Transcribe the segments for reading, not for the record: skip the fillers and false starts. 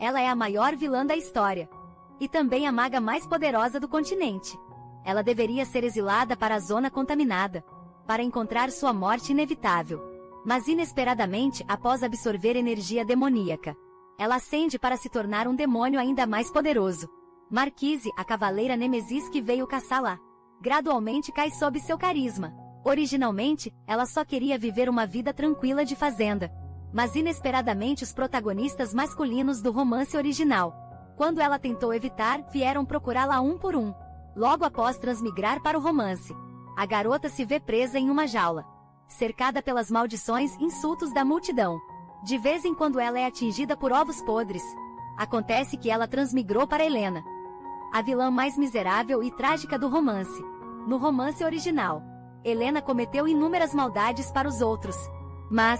Ela é a maior vilã da história. E também a maga mais poderosa do continente. Ela deveria ser exilada para a zona contaminada, para encontrar sua morte inevitável. Mas inesperadamente, após absorver energia demoníaca, ela ascende para se tornar um demônio ainda mais poderoso. Marquise, a cavaleira Nemesis que veio caçá-la, gradualmente cai sob seu carisma. Originalmente, ela só queria viver uma vida tranquila de fazenda. Mas inesperadamente os protagonistas masculinos do romance original, quando ela tentou evitar, vieram procurá-la um por um. Logo após transmigrar para o romance, a garota se vê presa em uma jaula, cercada pelas maldições e insultos da multidão. De vez em quando ela é atingida por ovos podres. Acontece que ela transmigrou para Helena, a vilã mais miserável e trágica do romance. No romance original, Helena cometeu inúmeras maldades para os outros. Mas,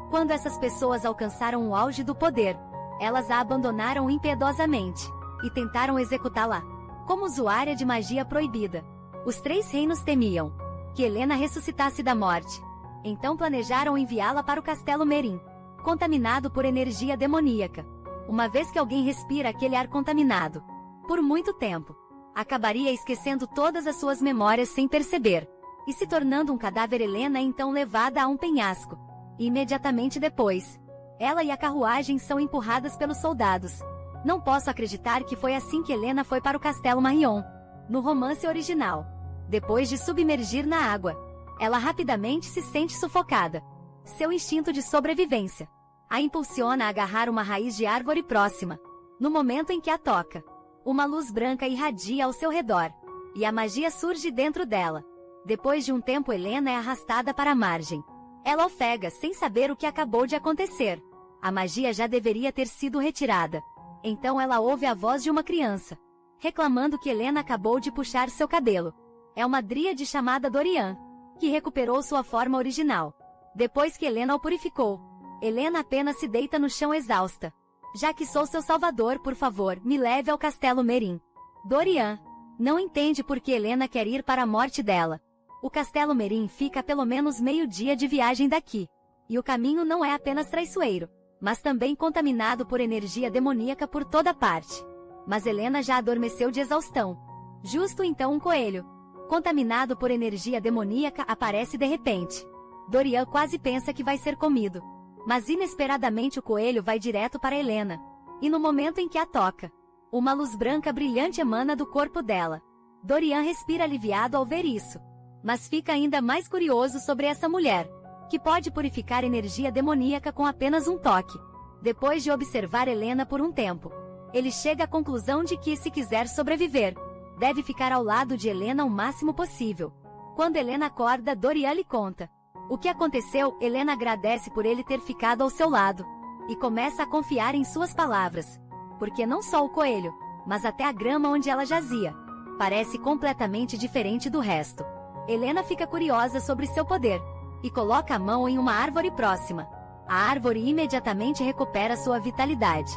quando essas pessoas alcançaram o auge do poder, elas a abandonaram impiedosamente e tentaram executá-la como usuária de magia proibida. Os três reinos temiam que Helena ressuscitasse da morte. Então planejaram enviá-la para o Castelo Merim, contaminado por energia demoníaca. Uma vez que alguém respira aquele ar contaminado, por muito tempo, acabaria esquecendo todas as suas memórias sem perceber, e se tornando um cadáver. Helena é então levada a um penhasco. E imediatamente depois, ela e a carruagem são empurradas pelos soldados. Não posso acreditar que foi assim que Helena foi para o Castelo Marion. No romance original, depois de submergir na água, ela rapidamente se sente sufocada. Seu instinto de sobrevivência a impulsiona a agarrar uma raiz de árvore próxima. No momento em que a toca, uma luz branca irradia ao seu redor, e a magia surge dentro dela. Depois de um tempo, Helena é arrastada para a margem. Ela ofega sem saber o que acabou de acontecer. A magia já deveria ter sido retirada. Então ela ouve a voz de uma criança, reclamando que Helena acabou de puxar seu cabelo. É uma dríade chamada Dorian, que recuperou sua forma original. Depois que Helena o purificou, Helena apenas se deita no chão exausta. Já que sou seu salvador, por favor, me leve ao Castelo Merim. Dorian não entende por que Helena quer ir para a morte dela. O Castelo Merim fica a pelo menos meio-dia de viagem daqui. E o caminho não é apenas traiçoeiro, mas também contaminado por energia demoníaca por toda parte. Mas Helena já adormeceu de exaustão. Justo então um coelho, contaminado por energia demoníaca, aparece de repente. Dorian quase pensa que vai ser comido. Mas inesperadamente o coelho vai direto para Helena. E no momento em que a toca, uma luz branca brilhante emana do corpo dela. Dorian respira aliviado ao ver isso. Mas fica ainda mais curioso sobre essa mulher, que pode purificar energia demoníaca com apenas um toque. Depois de observar Helena por um tempo, ele chega à conclusão de que, se quiser sobreviver, deve ficar ao lado de Helena o máximo possível. Quando Helena acorda, Dorian lhe conta o que aconteceu. Helena agradece por ele ter ficado ao seu lado, e começa a confiar em suas palavras, porque não só o coelho, mas até a grama onde ela jazia, parece completamente diferente do resto. Helena fica curiosa sobre seu poder, e coloca a mão em uma árvore próxima. A árvore imediatamente recupera sua vitalidade.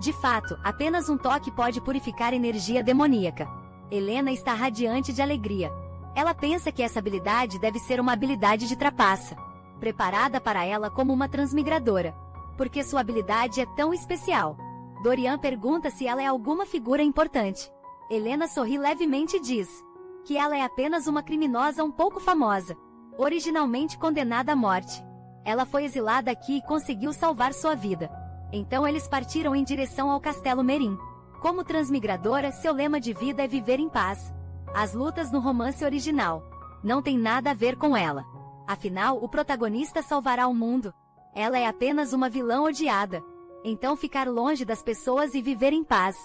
De fato, apenas um toque pode purificar energia demoníaca. Helena está radiante de alegria. Ela pensa que essa habilidade deve ser uma habilidade de trapaça, preparada para ela como uma transmigradora, porque sua habilidade é tão especial. Dorian pergunta se ela é alguma figura importante. Helena sorri levemente e diz que ela é apenas uma criminosa um pouco famosa, originalmente condenada à morte. Ela foi exilada aqui e conseguiu salvar sua vida. Então eles partiram em direção ao Castelo Merim. Como transmigradora, seu lema de vida é viver em paz. As lutas no romance original não têm nada a ver com ela. Afinal, o protagonista salvará o mundo. Ela é apenas uma vilã odiada. Então ficar longe das pessoas e viver em paz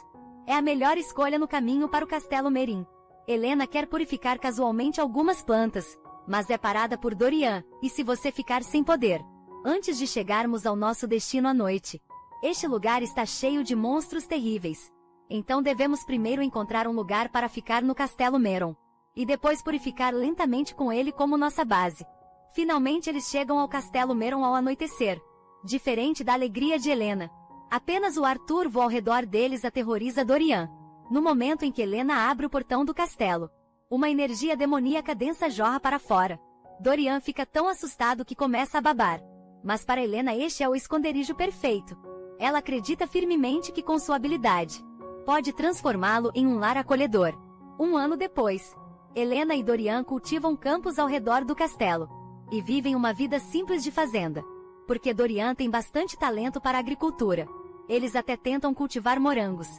é a melhor escolha no caminho para o Castelo Merim. Helena quer purificar casualmente algumas plantas, mas é parada por Dorian. E se você ficar sem poder antes de chegarmos ao nosso destino à noite? Este lugar está cheio de monstros terríveis. Então devemos primeiro encontrar um lugar para ficar no Castelo Meron, e depois purificar lentamente com ele como nossa base. Finalmente eles chegam ao Castelo Meron ao anoitecer. Diferente da alegria de Helena, apenas o ar turvo ao redor deles aterroriza Dorian. No momento em que Helena abre o portão do castelo, uma energia demoníaca densa jorra para fora. Dorian fica tão assustado que começa a babar. Mas para Helena este é o esconderijo perfeito. Ela acredita firmemente que com sua habilidade, pode transformá-lo em um lar acolhedor. Um ano depois, Helena e Dorian cultivam campos ao redor do castelo e vivem uma vida simples de fazenda. Porque Dorian tem bastante talento para a agricultura. Eles até tentam cultivar morangos,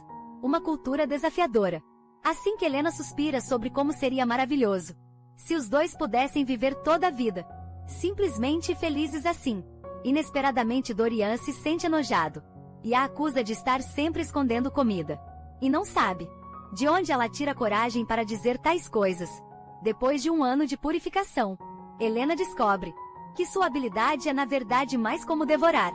uma cultura desafiadora. Assim que Helena suspira sobre como seria maravilhoso se os dois pudessem viver toda a vida, simplesmente felizes assim. Inesperadamente Dorian se sente enojado e a acusa de estar sempre escondendo comida. E não sabe de onde ela tira coragem para dizer tais coisas. Depois de um ano de purificação, Helena descobre que sua habilidade é na verdade mais como devorar.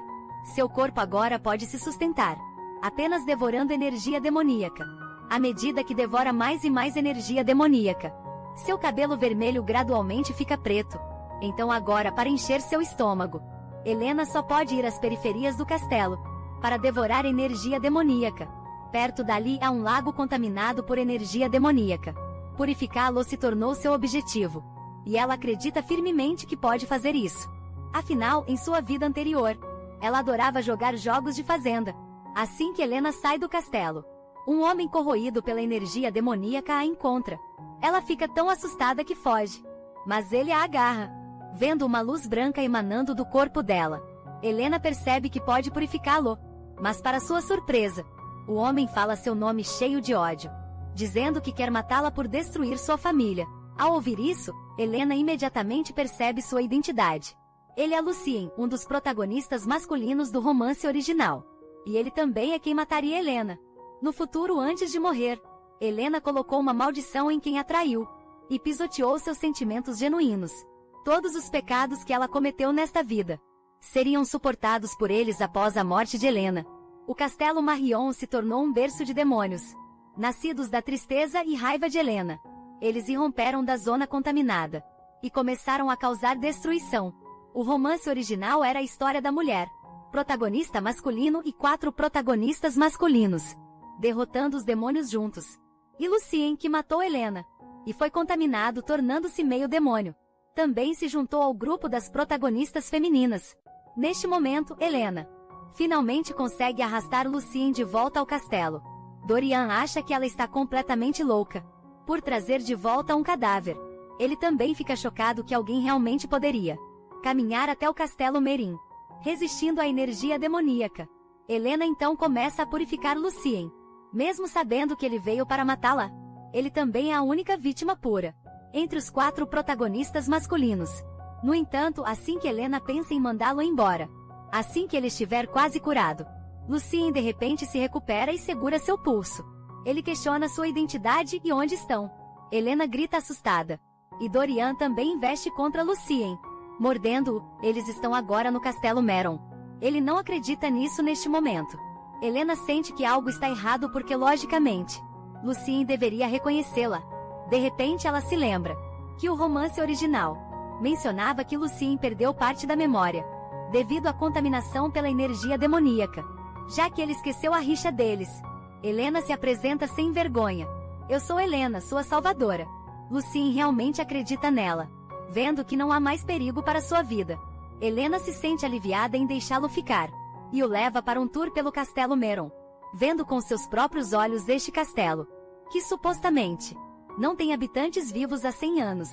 Seu corpo agora pode se sustentar apenas devorando energia demoníaca. À medida que devora mais e mais energia demoníaca, seu cabelo vermelho gradualmente fica preto. Então agora, para encher seu estômago, Helena só pode ir às periferias do castelo para devorar energia demoníaca. Perto dali há um lago contaminado por energia demoníaca. Purificá-lo se tornou seu objetivo. E ela acredita firmemente que pode fazer isso. Afinal, em sua vida anterior, ela adorava jogar jogos de fazenda. Assim que Helena sai do castelo, um homem corroído pela energia demoníaca a encontra. Ela fica tão assustada que foge, mas ele a agarra. Vendo uma luz branca emanando do corpo dela, Helena percebe que pode purificá-lo. Mas para sua surpresa, o homem fala seu nome cheio de ódio, dizendo que quer matá-la por destruir sua família. Ao ouvir isso, Helena imediatamente percebe sua identidade. Ele é Lucien, um dos protagonistas masculinos do romance original. E ele também é quem mataria Helena. No futuro, antes de morrer, Helena colocou uma maldição em quem a traiu e pisoteou seus sentimentos genuínos. Todos os pecados que ela cometeu nesta vida seriam suportados por eles após a morte de Helena. O castelo Marion se tornou um berço de demônios, nascidos da tristeza e raiva de Helena. Eles irromperam da zona contaminada e começaram a causar destruição. O romance original era a história da mulher, protagonista masculino e 4 protagonistas masculinos, derrotando os demônios juntos. E Lucien, que matou Helena e foi contaminado, tornando-se meio demônio, também se juntou ao grupo das protagonistas femininas. Neste momento, Helena finalmente consegue arrastar Lucien de volta ao castelo. Dorian acha que ela está completamente louca por trazer de volta um cadáver. Ele também fica chocado que alguém realmente poderia caminhar até o castelo Merim, resistindo à energia demoníaca. Helena então começa a purificar Lucien, mesmo sabendo que ele veio para matá-la. Ele também é a única vítima pura entre os 4 protagonistas masculinos. No entanto, assim que Helena pensa em mandá-lo embora, assim que ele estiver quase curado, Lucien de repente se recupera e segura seu pulso. Ele questiona sua identidade e onde estão. Helena grita assustada. E Dorian também investe contra Lucien, mordendo-o. Eles estão agora no castelo Meron. Ele não acredita nisso neste momento. Helena sente que algo está errado porque, logicamente, Lucien deveria reconhecê-la. De repente ela se lembra que o romance original mencionava que Lucien perdeu parte da memória devido à contaminação pela energia demoníaca. Já que ele esqueceu a rixa deles, Helena se apresenta sem vergonha. Eu sou Helena, sua salvadora. Lucien realmente acredita nela, vendo que não há mais perigo para sua vida. Helena se sente aliviada em deixá-lo ficar e o leva para um tour pelo castelo Meron, vendo com seus próprios olhos este castelo, que supostamente não tem habitantes vivos há 100 anos.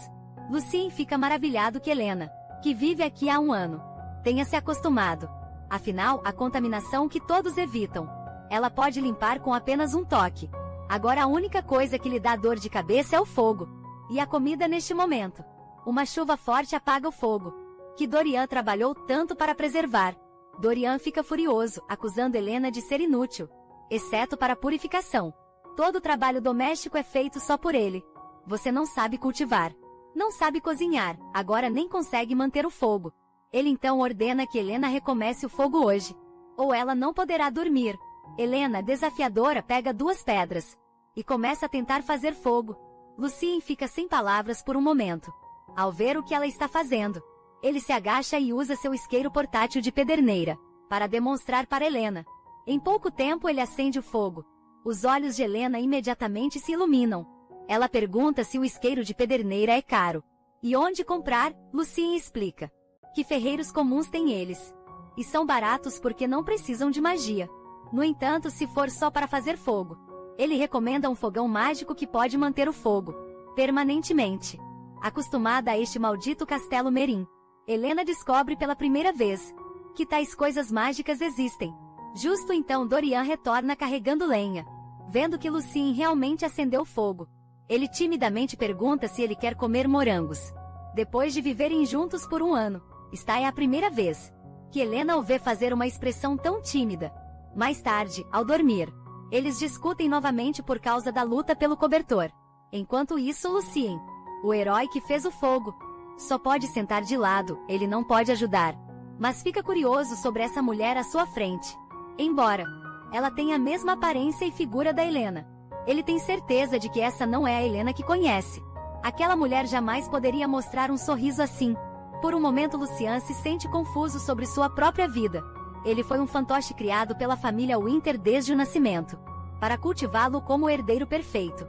Lucien fica maravilhado que Helena, que vive aqui há 1 ano, tenha se acostumado. Afinal, a contaminação que todos evitam, ela pode limpar com apenas um toque. Agora a única coisa que lhe dá dor de cabeça é o fogo e a comida neste momento. Uma chuva forte apaga o fogo, que Dorian trabalhou tanto para preservar. Dorian fica furioso, acusando Helena de ser inútil, exceto para a purificação. Todo o trabalho doméstico é feito só por ele. Você não sabe cultivar, não sabe cozinhar, agora nem consegue manter o fogo. Ele então ordena que Helena recomece o fogo hoje, ou ela não poderá dormir. Helena, desafiadora, pega 2 pedras e começa a tentar fazer fogo. Lucien fica sem palavras por um momento ao ver o que ela está fazendo. Ele se agacha e usa seu isqueiro portátil de pederneira para demonstrar para Helena. Em pouco tempo ele acende o fogo. Os olhos de Helena imediatamente se iluminam. Ela pergunta se o isqueiro de pederneira é caro e onde comprar. Lucien explica que ferreiros comuns têm eles. E são baratos porque não precisam de magia. No entanto, se for só para fazer fogo, ele recomenda um fogão mágico que pode manter o fogo permanentemente. Acostumada a este maldito castelo Merim, Helena descobre pela primeira vez que tais coisas mágicas existem. Justo então Dorian retorna carregando lenha. Vendo que Lucien realmente acendeu fogo, ele timidamente pergunta se ele quer comer morangos. Depois de viverem juntos por um ano, esta é a primeira vez que Helena o vê fazer uma expressão tão tímida. Mais tarde, ao dormir, eles discutem novamente por causa da luta pelo cobertor. Enquanto isso, Lucien, o herói que fez o fogo, só pode sentar de lado, ele não pode ajudar. Mas fica curioso sobre essa mulher à sua frente. Embora ela tenha a mesma aparência e figura da Helena, ele tem certeza de que essa não é a Helena que conhece. Aquela mulher jamais poderia mostrar um sorriso assim. Por um momento Lucien se sente confuso sobre sua própria vida. Ele foi um fantoche criado pela família Winter desde o nascimento, para cultivá-lo como o herdeiro perfeito.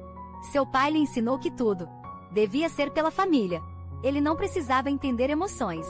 Seu pai lhe ensinou que tudo devia ser pela família. Ele não precisava entender emoções.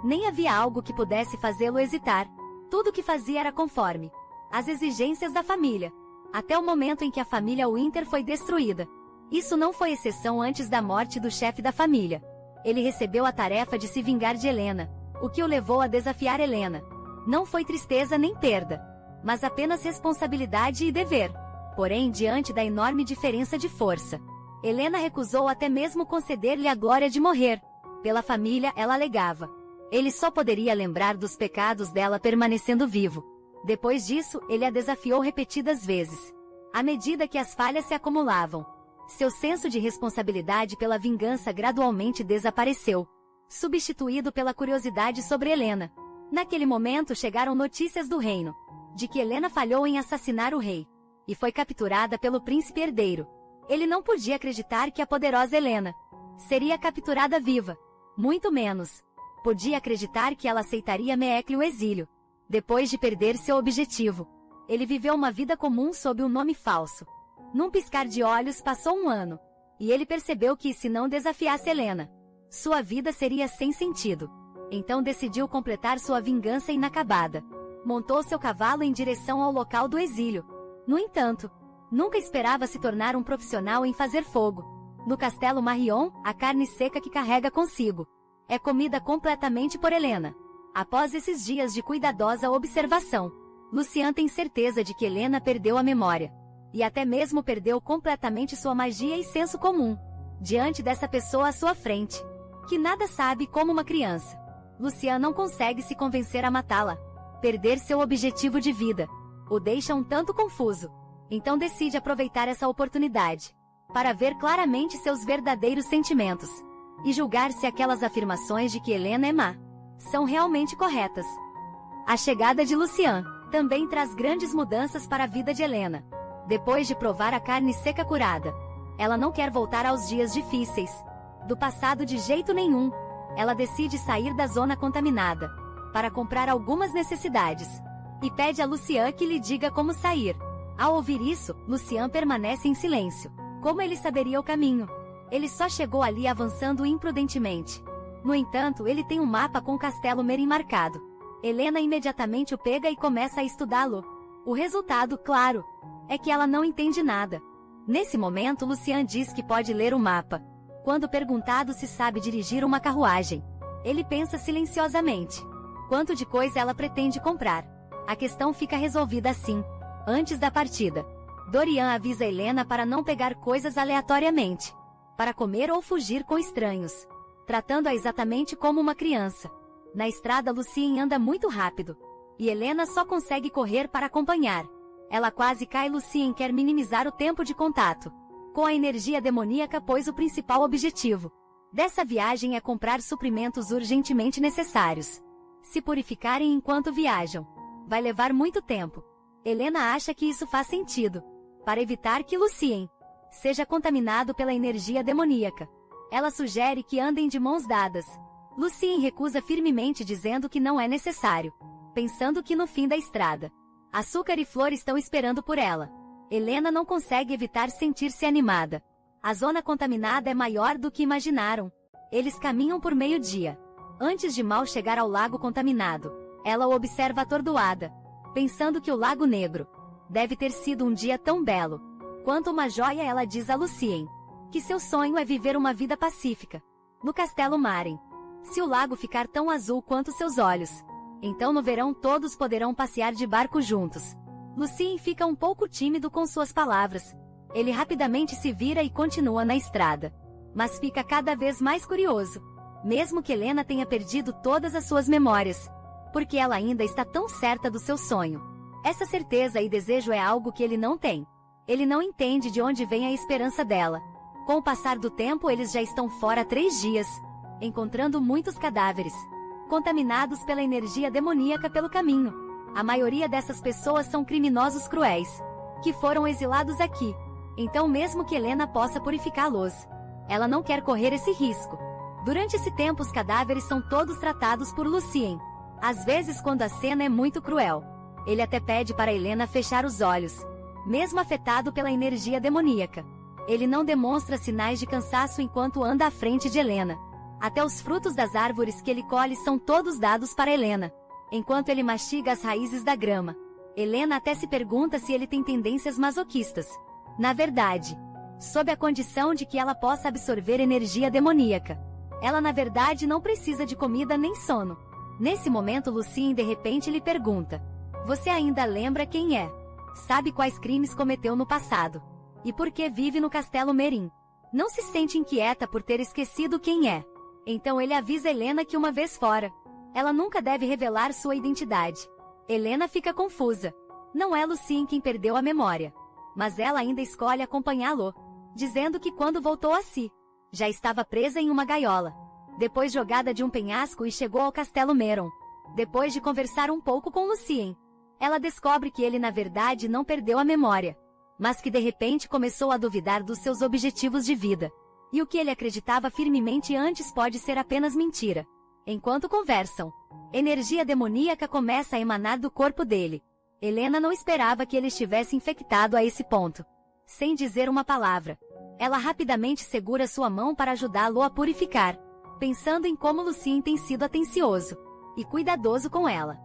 Nem havia algo que pudesse fazê-lo hesitar. Tudo o que fazia era conforme as exigências da família. Até o momento em que a família Winter foi destruída. Isso não foi exceção antes da morte do chefe da família. Ele recebeu a tarefa de se vingar de Helena, o que o levou a desafiar Helena. Não foi tristeza nem perda, mas apenas responsabilidade e dever. Porém, diante da enorme diferença de força, Helena recusou até mesmo conceder-lhe a glória de morrer. Pela família, ela alegava. Ele só poderia lembrar dos pecados dela permanecendo vivo. Depois disso, ele a desafiou repetidas vezes. À medida que as falhas se acumulavam, seu senso de responsabilidade pela vingança gradualmente desapareceu, substituído pela curiosidade sobre Helena. Naquele momento chegaram notícias do reino, de que Helena falhou em assassinar o rei, e foi capturada pelo príncipe herdeiro. Ele não podia acreditar que a poderosa Helena seria capturada viva, muito menos podia acreditar que ela aceitaria Meekle o exílio. Depois de perder seu objetivo, ele viveu uma vida comum sob um nome falso. Num piscar de olhos passou um ano, e ele percebeu que se não desafiasse Helena, sua vida seria sem sentido. Então decidiu completar sua vingança inacabada. Montou seu cavalo em direção ao local do exílio. No entanto, nunca esperava se tornar um profissional em fazer fogo. No castelo Marion, a carne seca que carrega consigo é comida completamente por Helena. Após esses dias de cuidadosa observação, Lucien tem certeza de que Helena perdeu a memória. E até mesmo perdeu completamente sua magia e senso comum. Diante dessa pessoa à sua frente, que nada sabe como uma criança, Lucien não consegue se convencer a matá-la. Perder seu objetivo de vida o deixa um tanto confuso. Então decide aproveitar essa oportunidade para ver claramente seus verdadeiros sentimentos e julgar se aquelas afirmações de que Helena é má são realmente corretas. A chegada de Lucien também traz grandes mudanças para a vida de Helena. Depois de provar a carne seca curada, ela não quer voltar aos dias difíceis do passado de jeito nenhum. Ela decide sair da zona contaminada para comprar algumas necessidades e pede a Lucien que lhe diga como sair. Ao ouvir isso, Lucien permanece em silêncio. Como ele saberia o caminho? Ele só chegou ali avançando imprudentemente. No entanto, ele tem um mapa com o castelo Merim marcado. Helena imediatamente o pega e começa a estudá-lo. O resultado, claro, é que ela não entende nada. Nesse momento, Lucien diz que pode ler o mapa. Quando perguntado se sabe dirigir uma carruagem, ele pensa silenciosamente. Quanto de coisa ela pretende comprar? A questão fica resolvida assim. Antes da partida, Dorian avisa Helena para não pegar coisas aleatoriamente, para comer ou fugir com estranhos, tratando-a exatamente como uma criança. Na estrada, Lucien anda muito rápido, e Helena só consegue correr para acompanhar. Ela quase cai. Lucien quer minimizar o tempo de contato com a energia demoníaca, pois o principal objetivo dessa viagem é comprar suprimentos urgentemente necessários. Se purificarem enquanto viajam vai levar muito tempo. Helena acha que isso faz sentido, para evitar que Lucien seja contaminado pela energia demoníaca. Ela sugere que andem de mãos dadas. Lucien recusa firmemente, dizendo que não é necessário, pensando que no fim da estrada, açúcar e flor estão esperando por ela. Helena não consegue evitar sentir-se animada. A zona contaminada é maior do que imaginaram. Eles caminham por meio-dia. Antes de mal chegar ao lago contaminado, Ela o observa atordoada, pensando que o Lago Negro deve ter sido um dia tão belo quanto uma joia. Ela diz a Lucien que seu sonho é viver uma vida pacífica no Castelo Maren. Se o lago ficar tão azul quanto seus olhos, então no verão todos poderão passear de barco juntos. Lucien fica um pouco tímido com suas palavras. Ele rapidamente se vira e continua na estrada, mas fica cada vez mais curioso, mesmo que Helena tenha perdido todas as suas memórias, porque ela ainda está tão certa do seu sonho. Essa certeza e desejo é algo que ele não tem. Ele não entende de onde vem a esperança dela. Com o passar do tempo eles já estão fora há 3 dias, encontrando muitos cadáveres, contaminados pela energia demoníaca pelo caminho. A maioria dessas pessoas são criminosos cruéis, que foram exilados aqui. Então mesmo que Helena possa purificá-los, ela não quer correr esse risco. Durante esse tempo os cadáveres são todos tratados por Lucien. Às vezes quando a cena é muito cruel, ele até pede para Helena fechar os olhos, mesmo afetado pela energia demoníaca. Ele não demonstra sinais de cansaço enquanto anda à frente de Helena. Até os frutos das árvores que ele colhe são todos dados para Helena, enquanto ele mastiga as raízes da grama. Helena até se pergunta se ele tem tendências masoquistas. Na verdade, sob a condição de que ela possa absorver energia demoníaca. Ela na verdade não precisa de comida nem sono. Nesse momento Lucien de repente lhe pergunta: "Você ainda lembra quem é? Sabe quais crimes cometeu no passado? E por que vive no Castelo Merim? Não se sente inquieta por ter esquecido quem é?" Então ele avisa Helena que uma vez fora, ela nunca deve revelar sua identidade. Helena fica confusa. Não é Lucien quem perdeu a memória, mas ela ainda escolhe acompanhá-lo, dizendo que quando voltou a si, já estava presa em uma gaiola, depois jogada de um penhasco e chegou ao Castelo Meron. Depois de conversar um pouco com Lucien, ela descobre que ele na verdade não perdeu a memória, mas que de repente começou a duvidar dos seus objetivos de vida. E o que ele acreditava firmemente antes pode ser apenas mentira. Enquanto conversam, energia demoníaca começa a emanar do corpo dele. Helena não esperava que ele estivesse infectado a esse ponto. Sem dizer uma palavra, ela rapidamente segura sua mão para ajudá-lo a purificar, pensando em como Lucien tem sido atencioso e cuidadoso com ela.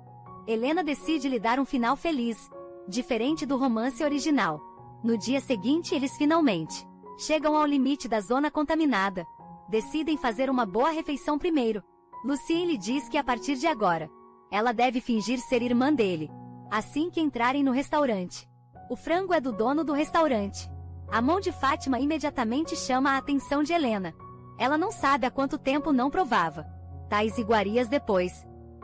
Helena decide lhe dar um final feliz, diferente do romance original. No dia seguinte eles finalmente chegam ao limite da zona contaminada. Decidem fazer uma boa refeição primeiro. Lucien lhe diz que a partir de agora, ela deve fingir ser irmã dele, assim que entrarem no restaurante. O frango é do dono do restaurante. A mão de Fátima imediatamente chama a atenção de Helena. Ela não sabe há quanto tempo não provava tais iguarias depois.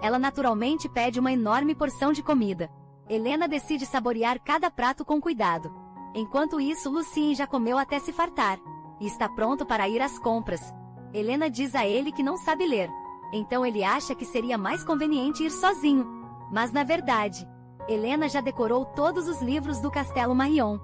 Ela naturalmente pede uma enorme porção de comida. Helena decide saborear cada prato com cuidado. Enquanto isso Lucien já comeu até se fartar, e está pronto para ir às compras. Helena diz a ele que não sabe ler, então ele acha que seria mais conveniente ir sozinho. Mas na verdade, Helena já decorou todos os livros do Castelo Marion.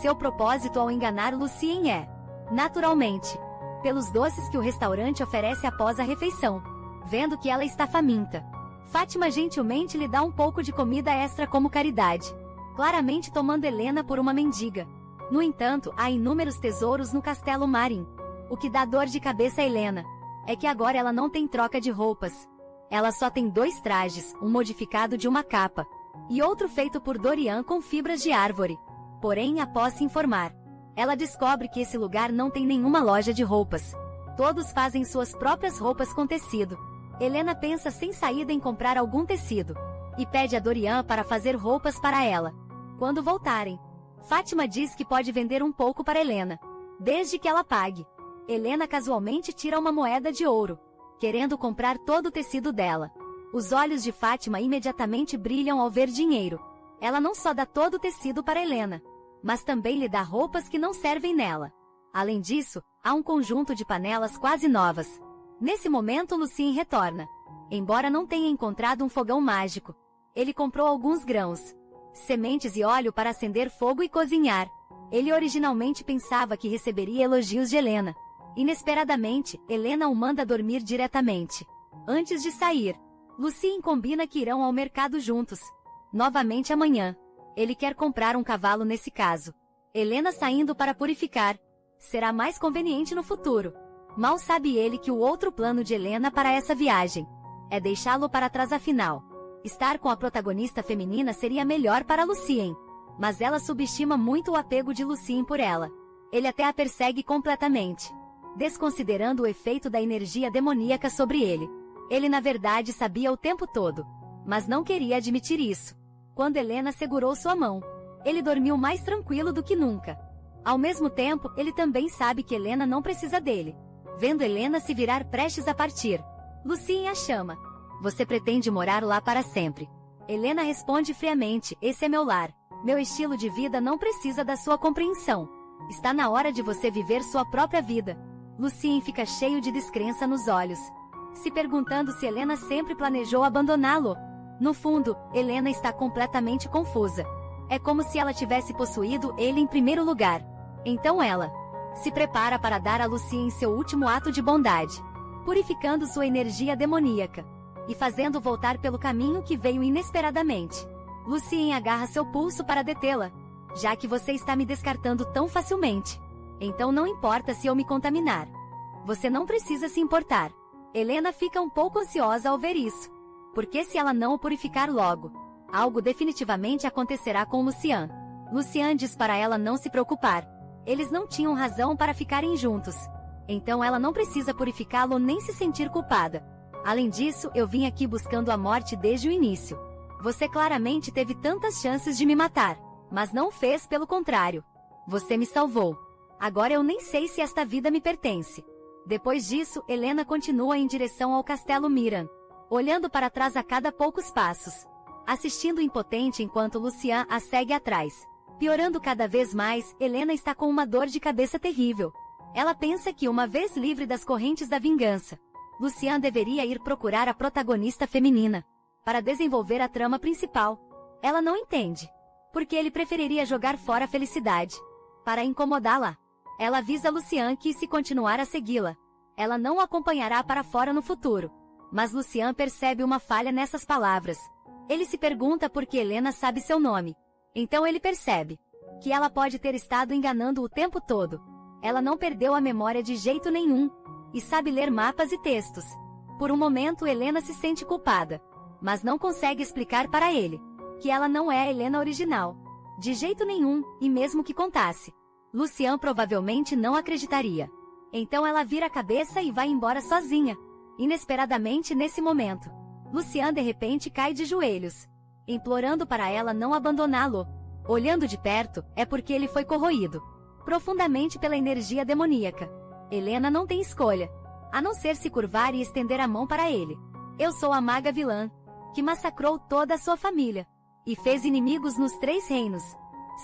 Seu propósito ao enganar Lucien é, naturalmente, pelos doces que o restaurante oferece após a refeição. Vendo que ela está faminta, Fátima gentilmente lhe dá um pouco de comida extra como caridade, claramente tomando Helena por uma mendiga. No entanto, há inúmeros tesouros no Castelo Marin. O que dá dor de cabeça a Helena é que agora ela não tem troca de roupas. Ela só tem 2 trajes, um modificado de uma capa, e outro feito por Dorian com fibras de árvore. Porém, após se informar, ela descobre que esse lugar não tem nenhuma loja de roupas. Todos fazem suas próprias roupas com tecido. Helena pensa sem saída em comprar algum tecido, e pede a Dorian para fazer roupas para ela. Quando voltarem, Fátima diz que pode vender um pouco para Helena, desde que ela pague. Helena casualmente tira uma moeda de ouro, querendo comprar todo o tecido dela. Os olhos de Fátima imediatamente brilham ao ver dinheiro. Ela não só dá todo o tecido para Helena, mas também lhe dá roupas que não servem nela. Além disso, há um conjunto de panelas quase novas. Nesse momento Lucien retorna. Embora não tenha encontrado um fogão mágico, ele comprou alguns grãos, sementes e óleo para acender fogo e cozinhar. Ele originalmente pensava que receberia elogios de Helena. Inesperadamente, Helena o manda dormir diretamente. Antes de sair, Lucien combina que irão ao mercado juntos. Novamente amanhã. Ele quer comprar um cavalo nesse caso. Helena saindo para purificar. Será mais conveniente no futuro. Mal sabe ele que o outro plano de Helena para essa viagem é deixá-lo para trás afinal. Estar com a protagonista feminina seria melhor para Lucien. Mas ela subestima muito o apego de Lucien por ela. Ele até a persegue completamente, desconsiderando o efeito da energia demoníaca sobre ele. Ele na verdade sabia o tempo todo, mas não queria admitir isso. Quando Helena segurou sua mão, ele dormiu mais tranquilo do que nunca. Ao mesmo tempo, ele também sabe que Helena não precisa dele. Vendo Helena se virar prestes a partir, Lucien a chama. Você pretende morar lá para sempre? Helena responde friamente, esse é meu lar. Meu estilo de vida não precisa da sua compreensão. Está na hora de você viver sua própria vida. Lucien fica cheio de descrença nos olhos, se perguntando se Helena sempre planejou abandoná-lo. No fundo, Helena está completamente confusa. É como se ela tivesse possuído ele em primeiro lugar. Então ela se prepara para dar a Lucien seu último ato de bondade, purificando sua energia demoníaca e fazendo voltar pelo caminho que veio inesperadamente. Lucien agarra seu pulso para detê-la. Já que você está me descartando tão facilmente, então não importa se eu me contaminar. Você não precisa se importar. Helena fica um pouco ansiosa ao ver isso. Porque se ela não o purificar logo, algo definitivamente acontecerá com Lucien. Lucien diz para ela não se preocupar. Eles não tinham razão para ficarem juntos. Então ela não precisa purificá-lo nem se sentir culpada. Além disso, eu vim aqui buscando a morte desde o início. Você claramente teve tantas chances de me matar, mas não fez, pelo contrário. Você me salvou. Agora eu nem sei se esta vida me pertence. Depois disso, Helena continua em direção ao castelo Miran, olhando para trás a cada poucos passos, assistindo impotente enquanto Lucien a segue atrás. Piorando cada vez mais, Helena está com uma dor de cabeça terrível. Ela pensa que, uma vez livre das correntes da vingança, Lucien deveria ir procurar a protagonista feminina para desenvolver a trama principal. Ela não entende porque ele preferiria jogar fora a felicidade para incomodá-la. Ela avisa Lucien que, se continuar a segui-la, ela não o acompanhará para fora no futuro. Mas Lucien percebe uma falha nessas palavras. Ele se pergunta por que Helena sabe seu nome. Então ele percebe que ela pode ter estado enganando o tempo todo. Ela não perdeu a memória de jeito nenhum e sabe ler mapas e textos. Por um momento Helena se sente culpada, mas não consegue explicar para ele que ela não é a Helena original. De jeito nenhum, e mesmo que contasse, Lucien provavelmente não acreditaria. Então ela vira a cabeça e vai embora sozinha. Inesperadamente nesse momento, Lucien de repente cai de joelhos, implorando para ela não abandoná-lo. Olhando de perto, é porque ele foi corroído profundamente pela energia demoníaca. Helena não tem escolha, a não ser se curvar e estender a mão para ele. Eu sou a maga vilã, que massacrou toda a sua família e fez inimigos nos 3 reinos.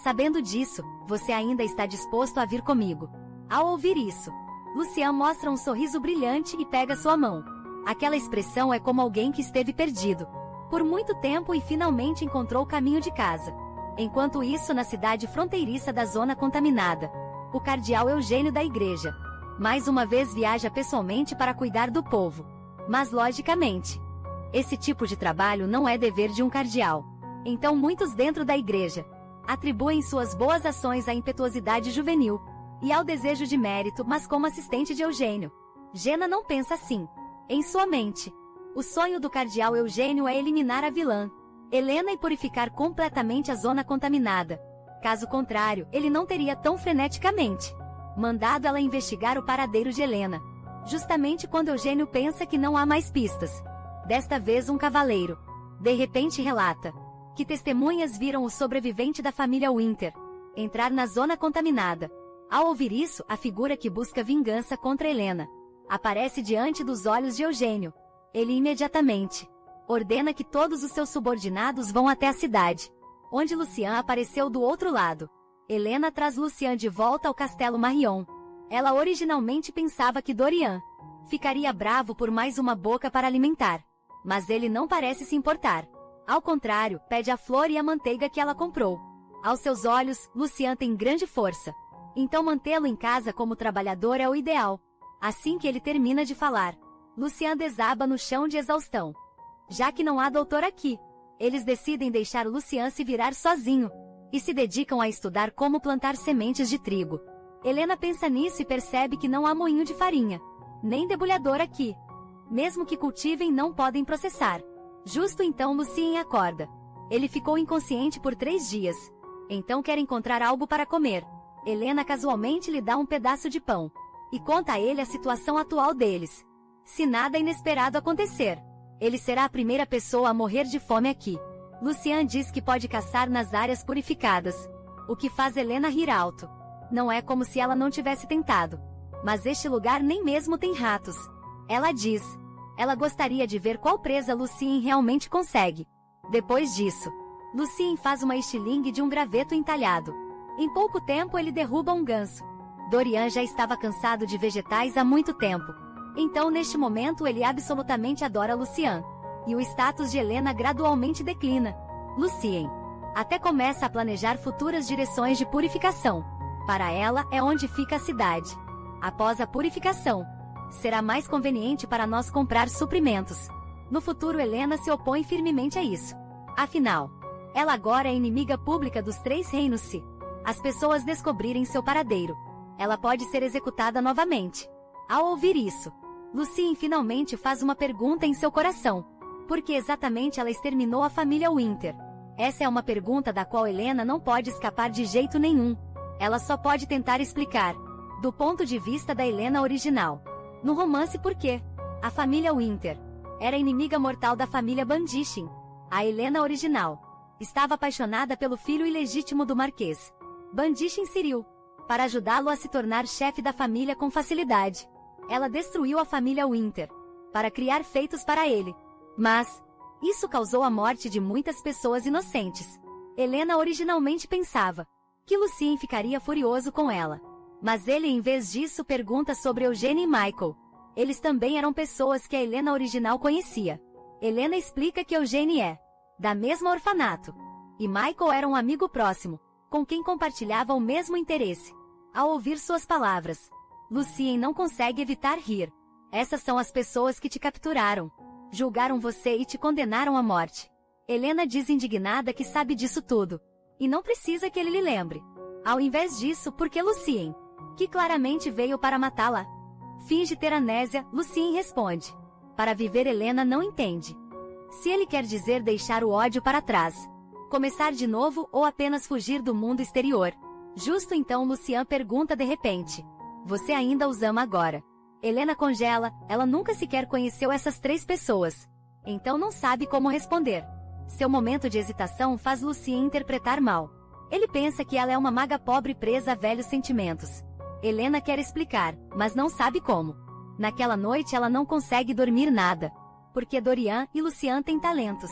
Sabendo disso, você ainda está disposto a vir comigo? Ao ouvir isso, Lucien mostra um sorriso brilhante e pega sua mão. Aquela expressão é como alguém que esteve perdido por muito tempo e finalmente encontrou o caminho de casa. Enquanto isso, na cidade fronteiriça da zona contaminada, o cardeal Eugênio da igreja, mais uma vez viaja pessoalmente para cuidar do povo. Mas logicamente, esse tipo de trabalho não é dever de um cardeal. Então muitos dentro da igreja atribuem suas boas ações à impetuosidade juvenil e ao desejo de mérito, mas como assistente de Eugênio, Jena não pensa assim. Em sua mente, o sonho do cardeal Eugênio é eliminar a vilã, Helena, e purificar completamente a zona contaminada. Caso contrário, ele não teria tão freneticamente mandado ela investigar o paradeiro de Helena, justamente quando Eugênio pensa que não há mais pistas. Desta vez um cavaleiro, de repente, relata que testemunhas viram o sobrevivente da família Winter entrar na zona contaminada. Ao ouvir isso, a figura que busca vingança contra Helena aparece diante dos olhos de Eugênio. Ele imediatamente ordena que todos os seus subordinados vão até a cidade, onde Lucien apareceu do outro lado. Helena traz Lucien de volta ao castelo Marion. Ela originalmente pensava que Dorian ficaria bravo por mais uma boca para alimentar, mas ele não parece se importar. Ao contrário, pede a flor e a manteiga que ela comprou. Aos seus olhos, Lucien tem grande força. Então mantê-lo em casa como trabalhador é o ideal. Assim que ele termina de falar, Lucien desaba no chão de exaustão. Já que não há doutor aqui, eles decidem deixar Lucien se virar sozinho e se dedicam a estudar como plantar sementes de trigo. Helena pensa nisso e percebe que não há moinho de farinha, nem debulhador aqui. Mesmo que cultivem, não podem processar. Justo então Lucien acorda. Ele ficou inconsciente por 3 dias. Então quer encontrar algo para comer. Helena casualmente lhe dá um pedaço de pão. E conta a ele a situação atual deles. Se nada inesperado acontecer, ele será a primeira pessoa a morrer de fome aqui. Lucien diz que pode caçar nas áreas purificadas. O que faz Helena rir alto. Não é como se ela não tivesse tentado. Mas este lugar nem mesmo tem ratos. Ela diz. Ela gostaria de ver qual presa Lucien realmente consegue. Depois disso, Lucien faz uma estilingue de um graveto entalhado. Em pouco tempo ele derruba um ganso. Dorian já estava cansado de vegetais há muito tempo. Então neste momento ele absolutamente adora Lucien. E o status de Helena gradualmente declina. Lucien até começa a planejar futuras direções de purificação. Para ela é onde fica a cidade. Após a purificação, será mais conveniente para nós comprar suprimentos. No futuro Helena se opõe firmemente a isso. Afinal, ela agora é inimiga pública dos 3 reinos se as pessoas descobrirem seu paradeiro. Ela pode ser executada novamente. Ao ouvir isso, Lucien finalmente faz uma pergunta em seu coração. Por que exatamente ela exterminou a família Winter? Essa é uma pergunta da qual Helena não pode escapar de jeito nenhum. Ela só pode tentar explicar, do ponto de vista da Helena original. No romance por quê? A família Winter era inimiga mortal da família Bandishin. A Helena original estava apaixonada pelo filho ilegítimo do Marquês, Bandishin Cyril, para ajudá-lo a se tornar chefe da família com facilidade. Ela destruiu a família Winter para criar feitos para ele. Mas isso causou a morte de muitas pessoas inocentes. Helena originalmente pensava que Lucien ficaria furioso com ela. Mas ele em vez disso pergunta sobre Eugene e Michael. Eles também eram pessoas que a Helena original conhecia. Helena explica que Eugene é da mesma orfanato. E Michael era um amigo próximo, com quem compartilhava o mesmo interesse. Ao ouvir suas palavras, Lucien não consegue evitar rir. Essas são as pessoas que te capturaram. Julgaram você e te condenaram à morte. Helena diz indignada que sabe disso tudo. E não precisa que ele lhe lembre. Ao invés disso, porque Lucien, que claramente veio para matá-la, finge ter amnésia, Lucien responde. Para viver Helena não entende. Se ele quer dizer deixar o ódio para trás, começar de novo ou apenas fugir do mundo exterior. Justo então Lucien pergunta de repente. Você ainda os ama agora? Helena congela, ela nunca sequer conheceu essas 3 pessoas. Então não sabe como responder. Seu momento de hesitação faz Lucien interpretar mal. Ele pensa que ela é uma maga pobre presa a velhos sentimentos. Helena quer explicar, mas não sabe como. Naquela noite ela não consegue dormir nada. Porque Dorian e Lucien têm talentos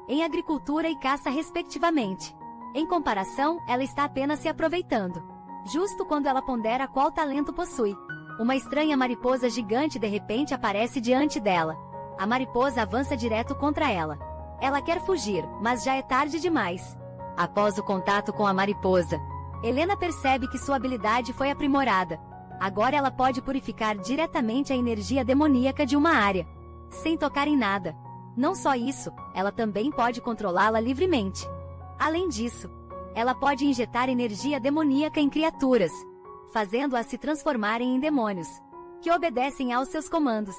em agricultura e caça respectivamente. Em comparação, ela está apenas se aproveitando. Justo quando ela pondera qual talento possui. Uma estranha mariposa gigante de repente aparece diante dela. A mariposa avança direto contra ela. Ela quer fugir, mas já é tarde demais. Após o contato com a mariposa, Helena percebe que sua habilidade foi aprimorada. Agora ela pode purificar diretamente a energia demoníaca de uma área, sem tocar em nada. Não só isso, ela também pode controlá-la livremente. Além disso, ela pode injetar energia demoníaca em criaturas, fazendo-as se transformarem em demônios, que obedecem aos seus comandos.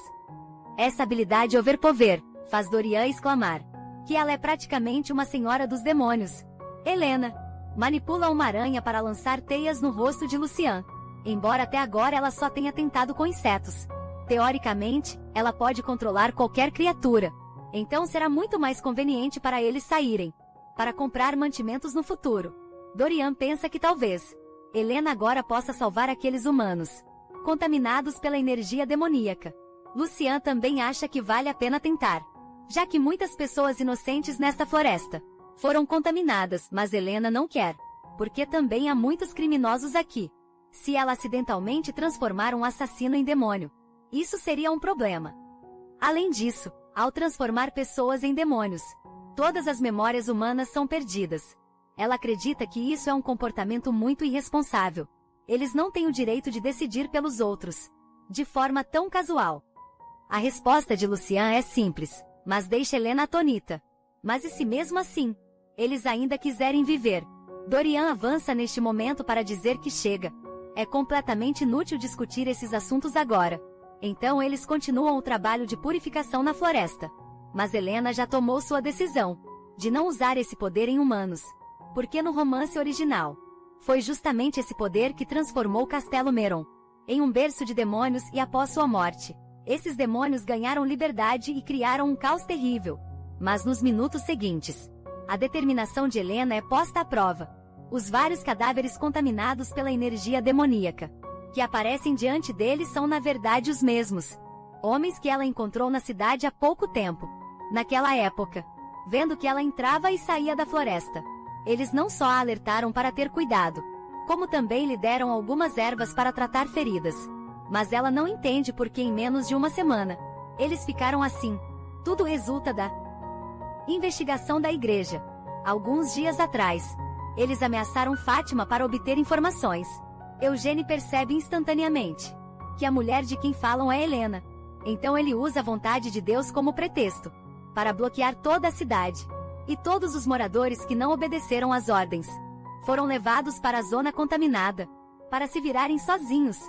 Essa habilidade overpower faz Dorian exclamar que ela é praticamente uma senhora dos demônios. Helena manipula uma aranha para lançar teias no rosto de Lucien, embora até agora ela só tenha tentado com insetos. Teoricamente, ela pode controlar qualquer criatura, então será muito mais conveniente para eles saírem, para comprar mantimentos no futuro. Dorian pensa que talvez Helena agora possa salvar aqueles humanos, contaminados pela energia demoníaca. Lucien também acha que vale a pena tentar, já que muitas pessoas inocentes nesta floresta foram contaminadas, mas Helena não quer, porque também há muitos criminosos aqui. Se ela acidentalmente transformar um assassino em demônio, isso seria um problema. Além disso, ao transformar pessoas em demônios, todas as memórias humanas são perdidas. Ela acredita que isso é um comportamento muito irresponsável. Eles não têm o direito de decidir pelos outros, de forma tão casual. A resposta de Lucien é simples, mas deixa Helena atônita. Mas e se mesmo assim, eles ainda quiserem viver? Dorian avança neste momento para dizer que chega. É completamente inútil discutir esses assuntos agora. Então eles continuam o trabalho de purificação na floresta. Mas Helena já tomou sua decisão de não usar esse poder em humanos. Porque no romance original, foi justamente esse poder que transformou Castelo Meron em um berço de demônios e após sua morte, esses demônios ganharam liberdade e criaram um caos terrível. Mas nos minutos seguintes, a determinação de Helena é posta à prova. Os vários cadáveres contaminados pela energia demoníaca que aparecem diante deles são na verdade os mesmos homens que ela encontrou na cidade há pouco tempo. Naquela época, vendo que ela entrava e saía da floresta, eles não só a alertaram para ter cuidado, como também lhe deram algumas ervas para tratar feridas. Mas ela não entende porque em menos de uma semana, eles ficaram assim. Tudo resulta da investigação da igreja. Alguns dias atrás, eles ameaçaram Fátima para obter informações. Eugênio percebe instantaneamente que a mulher de quem falam é Helena. Então ele usa a vontade de Deus como pretexto para bloquear toda a cidade. E todos os moradores que não obedeceram às ordens foram levados para a zona contaminada para se virarem sozinhos.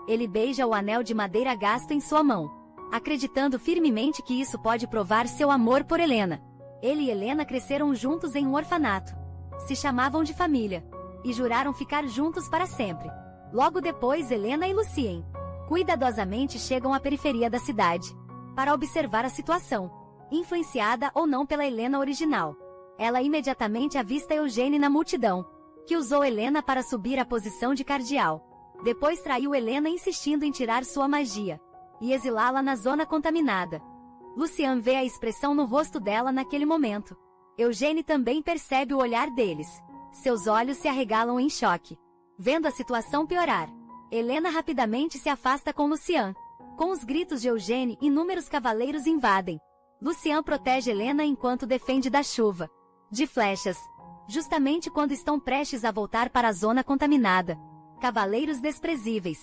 Ele beija o anel de madeira gasto em sua mão, acreditando firmemente que isso pode provar seu amor por Helena. Ele e Helena cresceram juntos em um orfanato. Se chamavam de família e juraram ficar juntos para sempre. Logo depois, Helena e Lucien cuidadosamente chegam à periferia da cidade para observar a situação, influenciada ou não pela Helena original. Ela imediatamente avista Eugênio na multidão, que usou Helena para subir à posição de cardeal. Depois traiu Helena insistindo em tirar sua magia e exilá-la na zona contaminada. Lucien vê a expressão no rosto dela naquele momento. Eugênio também percebe o olhar deles. Seus olhos se arregalam em choque. Vendo a situação piorar, Helena rapidamente se afasta com Lucien. Com os gritos de Eugênio, inúmeros cavaleiros invadem. Lucien protege Helena enquanto defende da chuva de flechas. Justamente quando estão prestes a voltar para a zona contaminada, cavaleiros desprezíveis,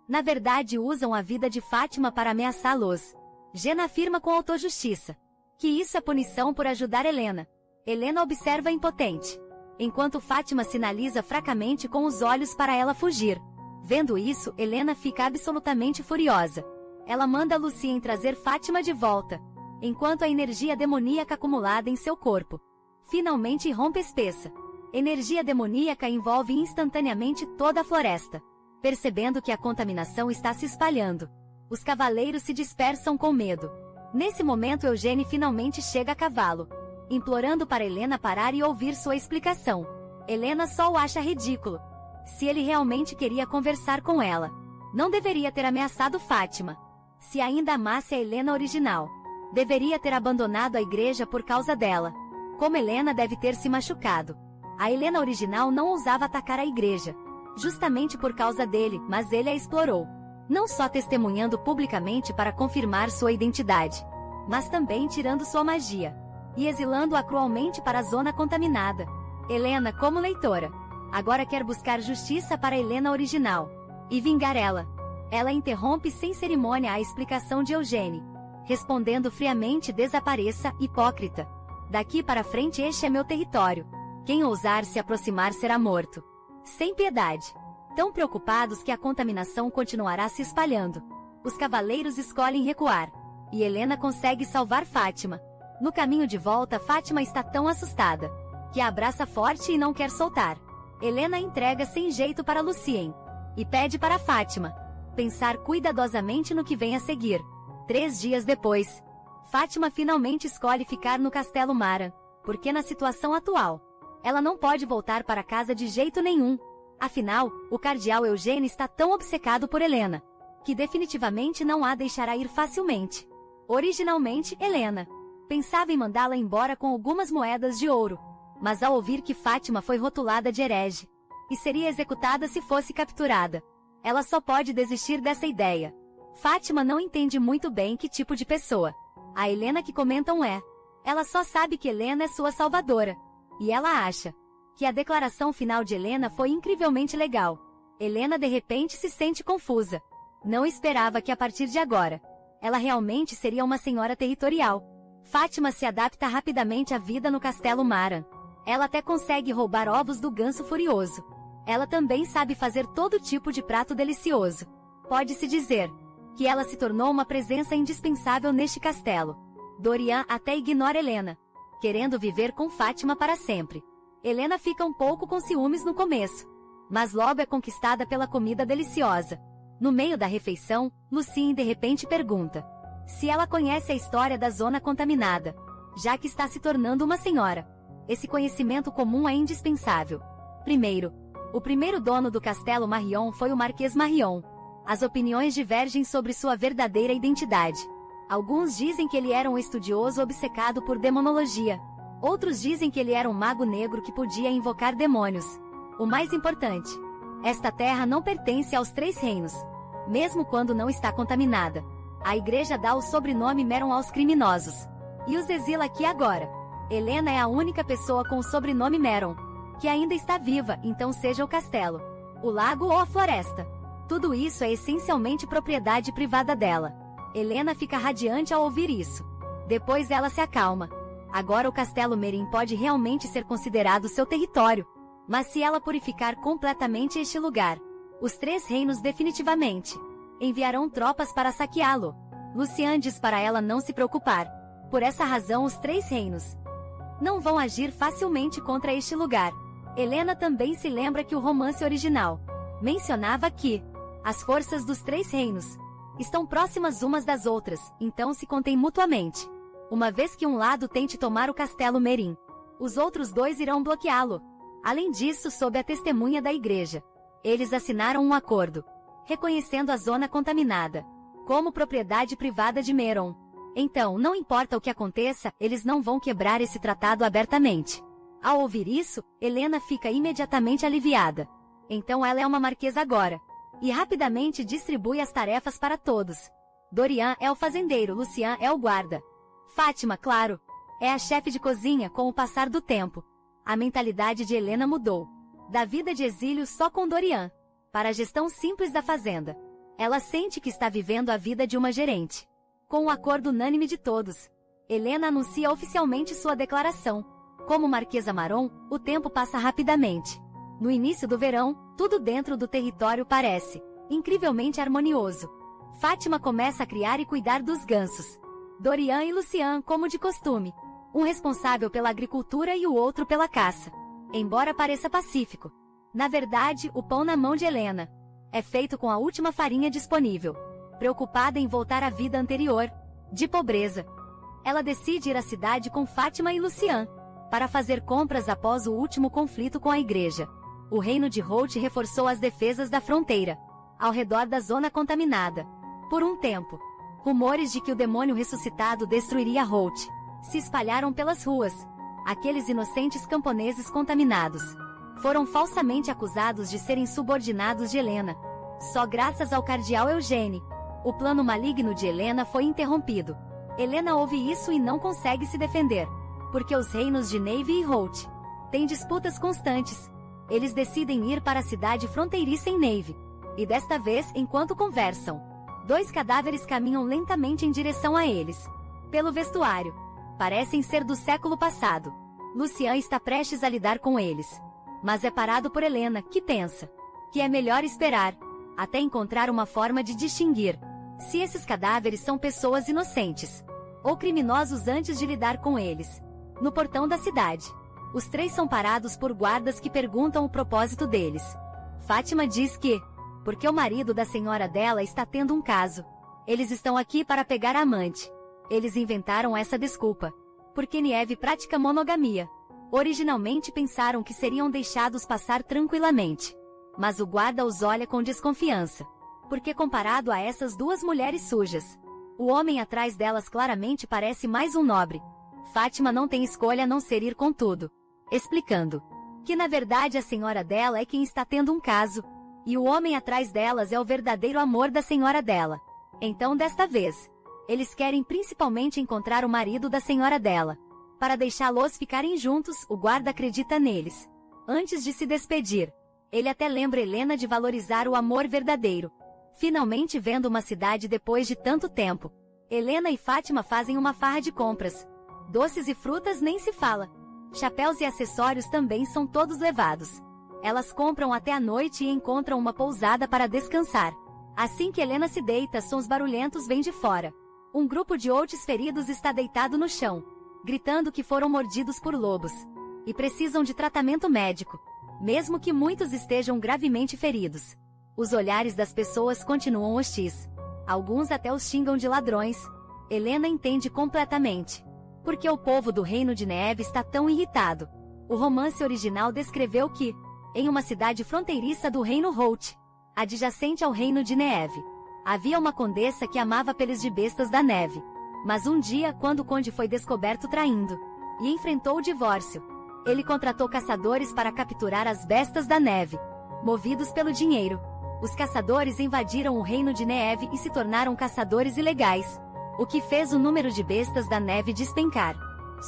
na verdade usam a vida de Fátima para ameaçá-los. Jena afirma com autojustiça que isso é punição por ajudar Helena. Helena observa impotente, enquanto Fátima sinaliza fracamente com os olhos para ela fugir. Vendo isso, Helena fica absolutamente furiosa. Ela manda Lucien trazer Fátima de volta, enquanto a energia demoníaca acumulada em seu corpo finalmente irrompe espessa. Energia demoníaca envolve instantaneamente toda a floresta. Percebendo que a contaminação está se espalhando, os cavaleiros se dispersam com medo. Nesse momento, Eugênio finalmente chega a cavalo, implorando para Helena parar e ouvir sua explicação. Helena só o acha ridículo. Se ele realmente queria conversar com ela, não deveria ter ameaçado Fátima. Se ainda amasse a Helena original, deveria ter abandonado a igreja por causa dela. Como Helena deve ter se machucado. A Helena original não ousava atacar a igreja, justamente por causa dele, mas ele a explorou. Não só testemunhando publicamente para confirmar sua identidade, mas também tirando sua magia e exilando-a cruelmente para a zona contaminada. Helena, como leitora, agora quer buscar justiça para Helena original e vingar ela. Ela interrompe sem cerimônia a explicação de Eugênio, respondendo friamente: desapareça, hipócrita. Daqui para frente este é meu território. Quem ousar se aproximar será morto. Sem piedade. Tão preocupados que a contaminação continuará se espalhando, os cavaleiros escolhem recuar, e Helena consegue salvar Fátima. No caminho de volta, Fátima está tão assustada que a abraça forte e não quer soltar. Helena entrega sem jeito para Lucien e pede para Fátima pensar cuidadosamente no que vem a seguir. 3 dias depois, Fátima finalmente escolhe ficar no Castelo Maran, porque na situação atual, ela não pode voltar para casa de jeito nenhum. Afinal, o cardeal Eugênio está tão obcecado por Helena, que definitivamente não a deixará ir facilmente. Originalmente, Helena pensava em mandá-la embora com algumas moedas de ouro, mas ao ouvir que Fátima foi rotulada de herege e seria executada se fosse capturada, ela só pode desistir dessa ideia. Fátima não entende muito bem que tipo de pessoa a Helena que comentam é. Ela só sabe que Helena é sua salvadora, e ela acha que a declaração final de Helena foi incrivelmente legal. Helena de repente se sente confusa. Não esperava que a partir de agora, ela realmente seria uma senhora territorial. Fátima se adapta rapidamente à vida no Castelo Maran. Ela até consegue roubar ovos do ganso furioso. Ela também sabe fazer todo tipo de prato delicioso. Pode-se dizer que ela se tornou uma presença indispensável neste castelo. Dorian até ignora Helena, querendo viver com Fátima para sempre. Helena fica um pouco com ciúmes no começo, mas logo é conquistada pela comida deliciosa. No meio da refeição, Lucien de repente pergunta se ela conhece a história da zona contaminada, já que está se tornando uma senhora. Esse conhecimento comum é indispensável. Primeiro, o primeiro dono do castelo Marion foi o Marquês Marion. As opiniões divergem sobre sua verdadeira identidade. Alguns dizem que ele era um estudioso obcecado por demonologia. Outros dizem que ele era um mago negro que podia invocar demônios. O mais importante, esta terra não pertence aos 3 reinos, mesmo quando não está contaminada. A igreja dá o sobrenome Meron aos criminosos e os exila aqui agora. Helena é a única pessoa com o sobrenome Meron que ainda está viva, então seja o castelo, o lago ou a floresta. Tudo isso é essencialmente propriedade privada dela. Helena fica radiante ao ouvir isso. Depois ela se acalma. Agora o castelo Merim pode realmente ser considerado seu território. Mas se ela purificar completamente este lugar, os 3 reinos definitivamente enviarão tropas para saqueá-lo. Lucien diz para ela não se preocupar. Por essa razão os 3 reinos não vão agir facilmente contra este lugar. Helena também se lembra que o romance original mencionava que as forças dos 3 reinos estão próximas umas das outras, então se contêm mutuamente. Uma vez que um lado tente tomar o castelo Merim, os outros 2 irão bloqueá-lo. Além disso, sob a testemunha da igreja, eles assinaram um acordo, reconhecendo a zona contaminada como propriedade privada de Meron. Então, não importa o que aconteça, eles não vão quebrar esse tratado abertamente. Ao ouvir isso, Helena fica imediatamente aliviada. Então ela é uma marquesa agora, e rapidamente distribui as tarefas para todos. Dorian é o fazendeiro, Lucien é o guarda. Fátima, claro, é a chefe de cozinha. Com o passar do tempo, a mentalidade de Helena mudou. Da vida de exílio só com Dorian, para a gestão simples da fazenda. Ela sente que está vivendo a vida de uma gerente. Com o acordo unânime de todos, Helena anuncia oficialmente sua declaração. Como Marquesa Maron, o tempo passa rapidamente. No início do verão, tudo dentro do território parece incrivelmente harmonioso. Fátima começa a criar e cuidar dos gansos. Dorian e Lucien, como de costume, um responsável pela agricultura e o outro pela caça. Embora pareça pacífico, na verdade, o pão na mão de Helena é feito com a última farinha disponível. Preocupada em voltar à vida anterior, de pobreza, ela decide ir à cidade com Fátima e Lucien para fazer compras após o último conflito com a igreja. O reino de Holt reforçou as defesas da fronteira, ao redor da zona contaminada. Por um tempo, rumores de que o demônio ressuscitado destruiria Holt se espalharam pelas ruas. Aqueles inocentes camponeses contaminados foram falsamente acusados de serem subordinados de Helena. Só graças ao cardeal Eugênio, o plano maligno de Helena foi interrompido. Helena ouve isso e não consegue se defender, porque os reinos de Neve e Holt têm disputas constantes. Eles decidem ir para a cidade fronteiriça em Neve, e desta vez, enquanto conversam, 2 cadáveres caminham lentamente em direção a eles. Pelo vestuário, parecem ser do século passado. Lucien está prestes a lidar com eles, mas é parado por Helena, que pensa que é melhor esperar até encontrar uma forma de distinguir se esses cadáveres são pessoas inocentes ou criminosos antes de lidar com eles. No portão da cidade, os 3 são parados por guardas que perguntam o propósito deles. Fátima diz que, porque o marido da senhora dela está tendo um caso, eles estão aqui para pegar a amante. Eles inventaram essa desculpa, porque Nieve pratica monogamia. Originalmente pensaram que seriam deixados passar tranquilamente, mas o guarda os olha com desconfiança, porque comparado a essas 2 mulheres sujas, o homem atrás delas claramente parece mais um nobre. Fátima não tem escolha a não ser ir com tudo, explicando que na verdade a senhora dela é quem está tendo um caso, e o homem atrás delas é o verdadeiro amor da senhora dela. Então desta vez, eles querem principalmente encontrar o marido da senhora dela. Para deixá-los ficarem juntos, o guarda acredita neles. Antes de se despedir, ele até lembra Helena de valorizar o amor verdadeiro. Finalmente vendo uma cidade depois de tanto tempo, Helena e Fátima fazem uma farra de compras. Doces e frutas nem se fala. Chapéus e acessórios também são todos levados. Elas compram até a noite e encontram uma pousada para descansar. Assim que Helena se deita, sons barulhentos vêm de fora. Um grupo de outros feridos está deitado no chão, gritando que foram mordidos por lobos e precisam de tratamento médico, mesmo que muitos estejam gravemente feridos. Os olhares das pessoas continuam hostis. Alguns até os xingam de ladrões. Helena entende completamente porque o povo do Reino de Neve está tão irritado. O romance original descreveu que, em uma cidade fronteiriça do Reino Holt, adjacente ao Reino de Neve, havia uma condessa que amava peles de bestas da neve. Mas um dia, quando o conde foi descoberto traindo e enfrentou o divórcio, ele contratou caçadores para capturar as bestas da neve. Movidos pelo dinheiro, os caçadores invadiram o Reino de Neve e se tornaram caçadores ilegais, o que fez o número de bestas da neve despencar.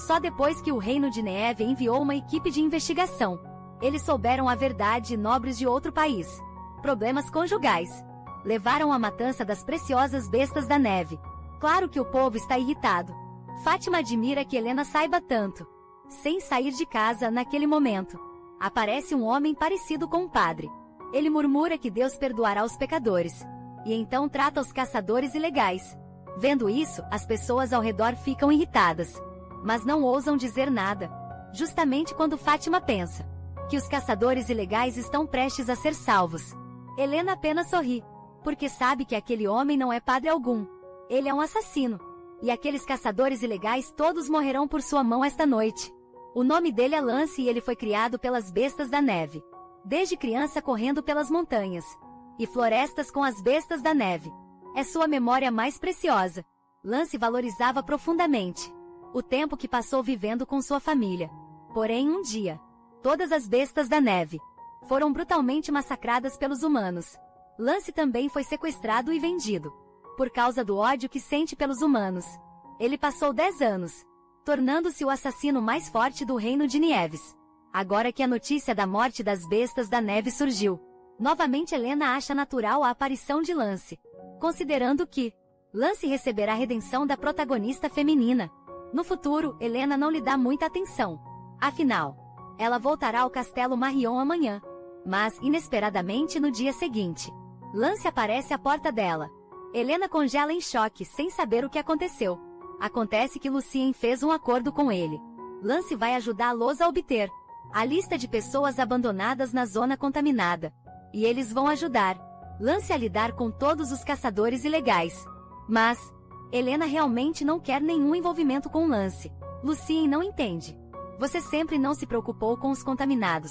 Só depois que o Reino de Neve enviou uma equipe de investigação, eles souberam a verdade. Nobres de outro país, problemas conjugais, levaram à matança das preciosas bestas da neve. Claro que o povo está irritado. Fátima admira que Helena saiba tanto. Sem sair de casa naquele momento, aparece um homem parecido com um padre. Ele murmura que Deus perdoará os pecadores, e então trata os caçadores ilegais. Vendo isso, as pessoas ao redor ficam irritadas, mas não ousam dizer nada. Justamente quando Fátima pensa que os caçadores ilegais estão prestes a ser salvos, Helena apenas sorri, porque sabe que aquele homem não é padre algum. Ele é um assassino, e aqueles caçadores ilegais todos morrerão por sua mão esta noite. O nome dele é Lance e ele foi criado pelas bestas da neve. Desde criança correndo pelas montanhas e florestas com as bestas da neve. É sua memória mais preciosa. Lance valorizava profundamente o tempo que passou vivendo com sua família. Porém, um dia, todas as bestas da neve foram brutalmente massacradas pelos humanos. Lance também foi sequestrado e vendido. Por causa do ódio que sente pelos humanos, ele passou 10 anos, tornando-se o assassino mais forte do Reino de Nieves. Agora que a notícia da morte das bestas da neve surgiu, novamente Helena acha natural a aparição de Lance, considerando que Lance receberá a redenção da protagonista feminina. No futuro, Helena não lhe dá muita atenção. Afinal, ela voltará ao Castelo Marion amanhã. Mas, inesperadamente no dia seguinte, Lance aparece à porta dela. Helena congela em choque sem saber o que aconteceu. Acontece que Lucien fez um acordo com ele. Lance vai ajudá-los a obter a lista de pessoas abandonadas na zona contaminada. E eles vão ajudar Lance a lidar com todos os caçadores ilegais. Mas Helena realmente não quer nenhum envolvimento com Lance. Lucien não entende. Você sempre não se preocupou com os contaminados.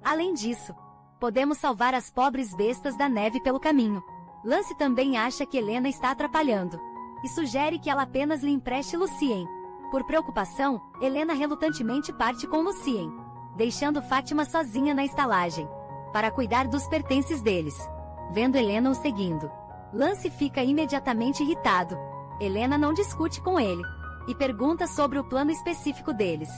Além disso, podemos salvar as pobres bestas da neve pelo caminho. Lance também acha que Helena está atrapalhando e sugere que ela apenas lhe empreste Lucien. Por preocupação, Helena relutantemente parte com Lucien, deixando Fátima sozinha na estalagem para cuidar dos pertences deles. Vendo Helena o seguindo, Lance fica imediatamente irritado. Helena não discute com ele e pergunta sobre o plano específico deles.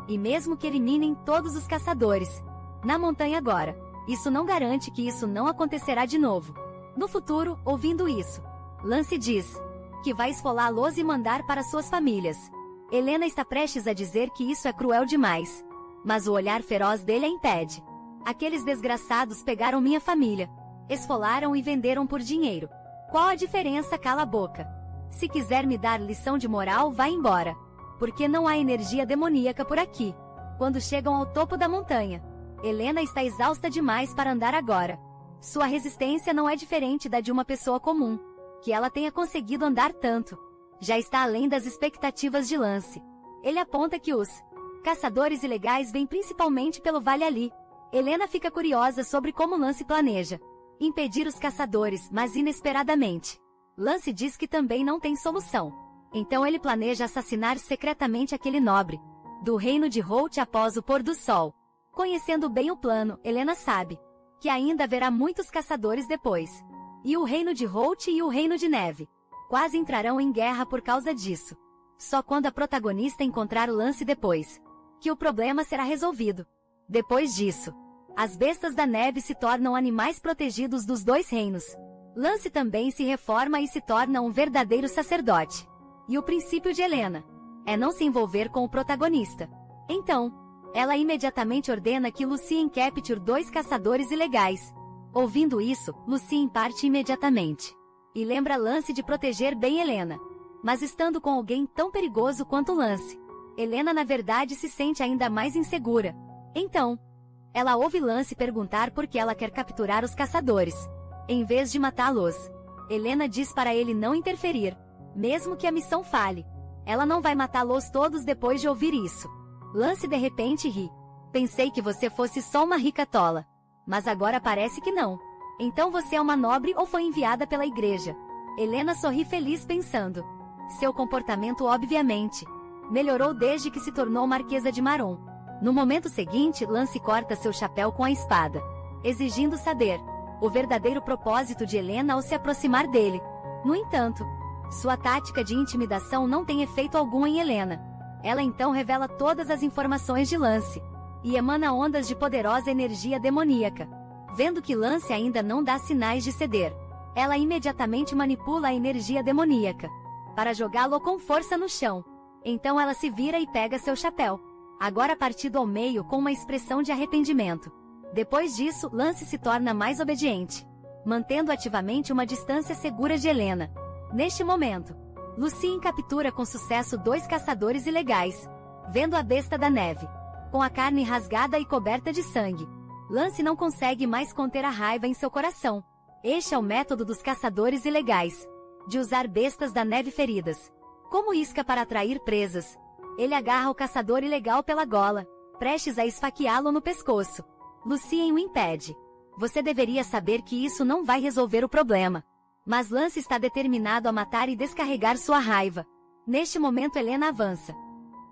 E mesmo que eliminem todos os caçadores na montanha agora, isso não garante que isso não acontecerá de novo no futuro. Ouvindo isso, Lance diz que vai esfolá-los e mandar para suas famílias. Helena está prestes a dizer que isso é cruel demais, mas o olhar feroz dele a impede. Aqueles desgraçados pegaram minha família, esfolaram e venderam por dinheiro. Qual a diferença? Cala a boca. Se quiser me dar lição de moral, vá embora. Porque não há energia demoníaca por aqui. Quando chegam ao topo da montanha, Helena está exausta demais para andar agora. Sua resistência não é diferente da de uma pessoa comum. Que ela tenha conseguido andar tanto já está além das expectativas de Lance. Ele aponta que os caçadores ilegais vêm principalmente pelo vale ali. Helena fica curiosa sobre como Lance planeja impedir os caçadores, mas inesperadamente, Lance diz que também não tem solução. Então ele planeja assassinar secretamente aquele nobre do Reino de Holt após o pôr do sol. Conhecendo bem o plano, Helena sabe que ainda haverá muitos caçadores depois. E o Reino de Holt e o Reino de Neve quase entrarão em guerra por causa disso. Só quando a protagonista encontrar o Lance depois que o problema será resolvido. Depois disso, as bestas da neve se tornam animais protegidos dos dois reinos. Lance também se reforma e se torna um verdadeiro sacerdote. E o princípio de Helena é não se envolver com o protagonista. Então, ela imediatamente ordena que Lucien capture 2 caçadores ilegais. Ouvindo isso, Lucien parte imediatamente e lembra Lance de proteger bem Helena. Mas estando com alguém tão perigoso quanto Lance, Helena na verdade se sente ainda mais insegura. Então, ela ouve Lance perguntar por que ela quer capturar os caçadores, em vez de matá-los. Helena diz para ele não interferir, mesmo que a missão falhe. Ela não vai matá-los todos depois de ouvir isso. Lance de repente ri. Pensei que você fosse só uma rica tola. Mas agora parece que não. Então você é uma nobre ou foi enviada pela igreja? Helena sorri feliz pensando. Seu comportamento obviamente melhorou desde que se tornou Marquesa de Maron. No momento seguinte, Lance corta seu chapéu com a espada, exigindo saber o verdadeiro propósito de Helena ao se aproximar dele. No entanto, sua tática de intimidação não tem efeito algum em Helena. Ela então revela todas as informações de Lance e emana ondas de poderosa energia demoníaca. Vendo que Lance ainda não dá sinais de ceder, ela imediatamente manipula a energia demoníaca para jogá-lo com força no chão. Então ela se vira e pega seu chapéu, agora partido ao meio com uma expressão de arrependimento. Depois disso, Lance se torna mais obediente, mantendo ativamente uma distância segura de Helena. Neste momento, Lucien captura com sucesso 2 caçadores ilegais. Vendo a besta da neve, com a carne rasgada e coberta de sangue, Lance não consegue mais conter a raiva em seu coração. Este é o método dos caçadores ilegais, de usar bestas da neve feridas como isca para atrair presas. Ele agarra o caçador ilegal pela gola, prestes a esfaqueá-lo no pescoço. Lucien o impede. Você deveria saber que isso não vai resolver o problema. Mas Lance está determinado a matar e descarregar sua raiva. Neste momento Helena avança.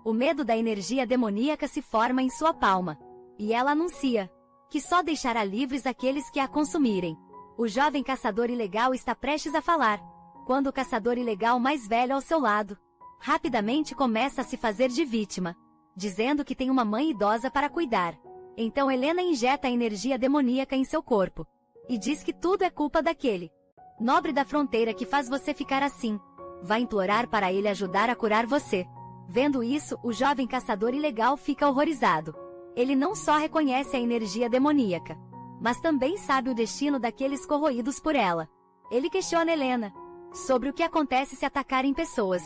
O medo da energia demoníaca se forma em sua palma. E ela anuncia que só deixará livres aqueles que a consumirem. O jovem caçador ilegal está prestes a falar, quando o caçador ilegal mais velho ao seu lado rapidamente começa a se fazer de vítima, dizendo que tem uma mãe idosa para cuidar. Então Helena injeta a energia demoníaca em seu corpo e diz que tudo é culpa daquele nobre da fronteira que faz você ficar assim. Vai implorar para ele ajudar a curar você. Vendo isso, o jovem caçador ilegal fica horrorizado. Ele não só reconhece a energia demoníaca, mas também sabe o destino daqueles corroídos por ela. Ele questiona Helena sobre o que acontece se atacarem pessoas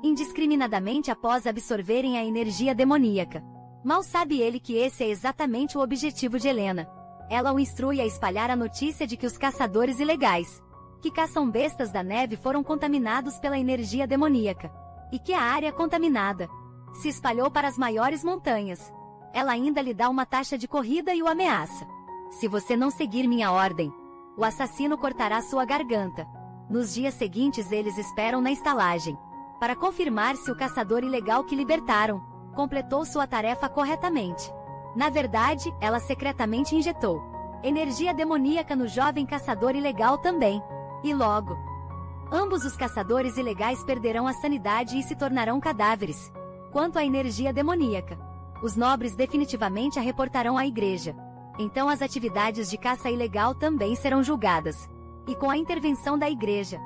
indiscriminadamente após absorverem a energia demoníaca. Mal sabe ele que esse é exatamente o objetivo de Helena. Ela o instrui a espalhar a notícia de que os caçadores ilegais que caçam bestas da neve foram contaminados pela energia demoníaca, e que a área contaminada se espalhou para as maiores montanhas. Ela ainda lhe dá uma taxa de corrida e o ameaça. Se você não seguir minha ordem, o assassino cortará sua garganta. Nos dias seguintes eles esperam na estalagem para confirmar se o caçador ilegal que libertaram completou sua tarefa corretamente. Na verdade, ela secretamente injetou energia demoníaca no jovem caçador ilegal também. E logo, ambos os caçadores ilegais perderão a sanidade e se tornarão cadáveres. Quanto à energia demoníaca, os nobres definitivamente a reportarão à igreja. Então as atividades de caça ilegal também serão julgadas. E com a intervenção da igreja,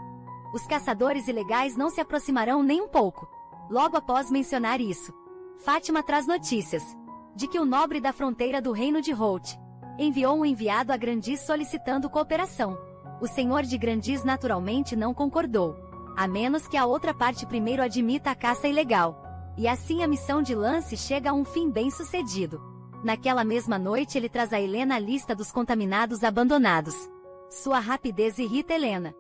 os caçadores ilegais não se aproximarão nem um pouco. Logo após mencionar isso, Fátima traz notícias de que o nobre da fronteira do reino de Holt enviou um enviado a Grandis solicitando cooperação. O senhor de Grandis naturalmente não concordou, a menos que a outra parte primeiro admita a caça ilegal. E assim a missão de Lance chega a um fim bem-sucedido. Naquela mesma noite ele traz a Helena a lista dos contaminados abandonados. Sua rapidez irrita Helena,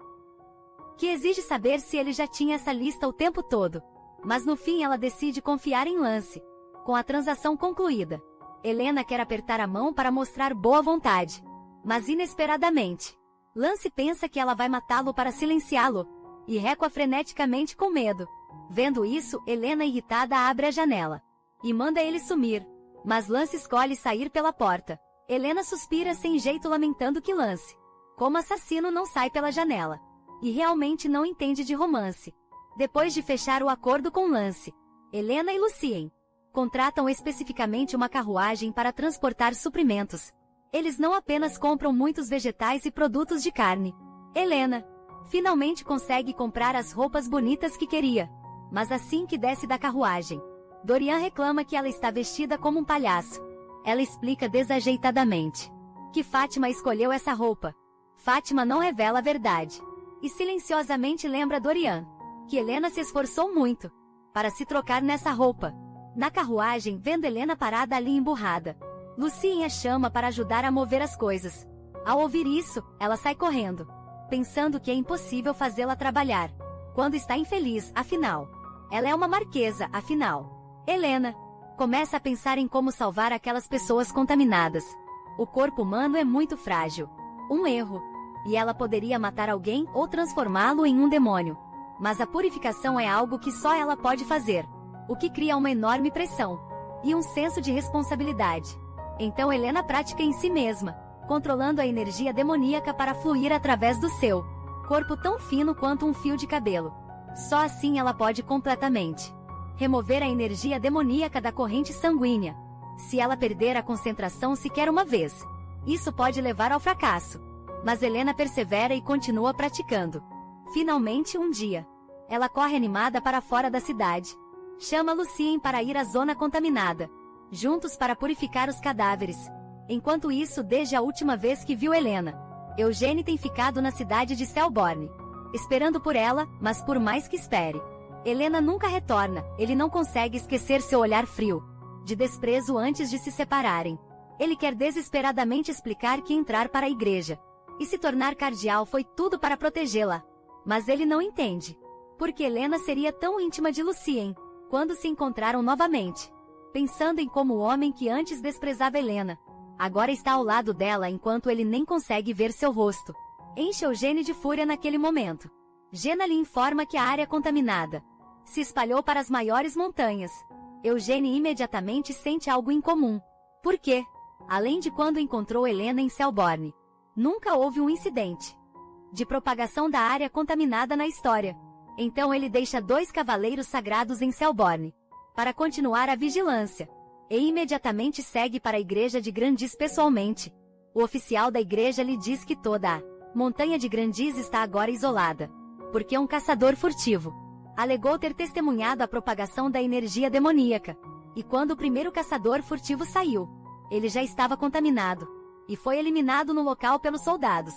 que exige saber se ele já tinha essa lista o tempo todo. Mas no fim ela decide confiar em Lance. Com a transação concluída, Helena quer apertar a mão para mostrar boa vontade. Mas inesperadamente, Lance pensa que ela vai matá-lo para silenciá-lo, e recua freneticamente com medo. Vendo isso, Helena irritada abre a janela e manda ele sumir. Mas Lance escolhe sair pela porta. Helena suspira sem jeito lamentando que Lance, como assassino, não sai pela janela. E realmente não entende de romance. Depois de fechar o acordo com Lance, Helena e Lucien contratam especificamente uma carruagem para transportar suprimentos. Eles não apenas compram muitos vegetais e produtos de carne. Helena finalmente consegue comprar as roupas bonitas que queria. Mas assim que desce da carruagem, Dorian reclama que ela está vestida como um palhaço. Ela explica desajeitadamente que Fátima escolheu essa roupa. Fátima não revela a verdade e silenciosamente lembra Dorian que Helena se esforçou muito para se trocar nessa roupa. Na carruagem, vendo Helena parada ali emburrada, Lucien a chama para ajudar a mover as coisas. Ao ouvir isso, ela sai correndo, pensando que é impossível fazê-la trabalhar, quando está infeliz, afinal. Ela é uma marquesa, afinal. Helena começa a pensar em como salvar aquelas pessoas contaminadas. O corpo humano é muito frágil. Um erro, e ela poderia matar alguém ou transformá-lo em um demônio. Mas a purificação é algo que só ela pode fazer, o que cria uma enorme pressão e um senso de responsabilidade. Então Helena pratica em si mesma, controlando a energia demoníaca para fluir através do seu corpo tão fino quanto um fio de cabelo. Só assim ela pode completamente remover a energia demoníaca da corrente sanguínea. Se ela perder a concentração sequer uma vez, isso pode levar ao fracasso. Mas Helena persevera e continua praticando. Finalmente, um dia, ela corre animada para fora da cidade. Chama Lucien para ir à zona contaminada, juntos para purificar os cadáveres. Enquanto isso, desde a última vez que viu Helena, Eugênie tem ficado na cidade de Selborne, esperando por ela, mas por mais que espere, Helena nunca retorna. Ele não consegue esquecer seu olhar frio de desprezo antes de se separarem. Ele quer desesperadamente explicar que entrar para a igreja e se tornar cardeal foi tudo para protegê-la. Mas ele não entende, porque Helena seria tão íntima de Lucien quando se encontraram novamente, pensando em como o homem que antes desprezava Helena agora está ao lado dela enquanto ele nem consegue ver seu rosto. Enche Eugênie de fúria naquele momento. Jenna lhe informa que a área contaminada se espalhou para as maiores montanhas. Eugênie imediatamente sente algo incomum. Por quê? Além de quando encontrou Helena em Selborne, nunca houve um incidente de propagação da área contaminada na história. Então ele deixa 2 cavaleiros sagrados em Selborne para continuar a vigilância, e imediatamente segue para a igreja de Grandis pessoalmente. O oficial da igreja lhe diz que toda a montanha de Grandis está agora isolada, porque um caçador furtivo alegou ter testemunhado a propagação da energia demoníaca. E quando o primeiro caçador furtivo saiu, ele já estava contaminado e foi eliminado no local pelos soldados.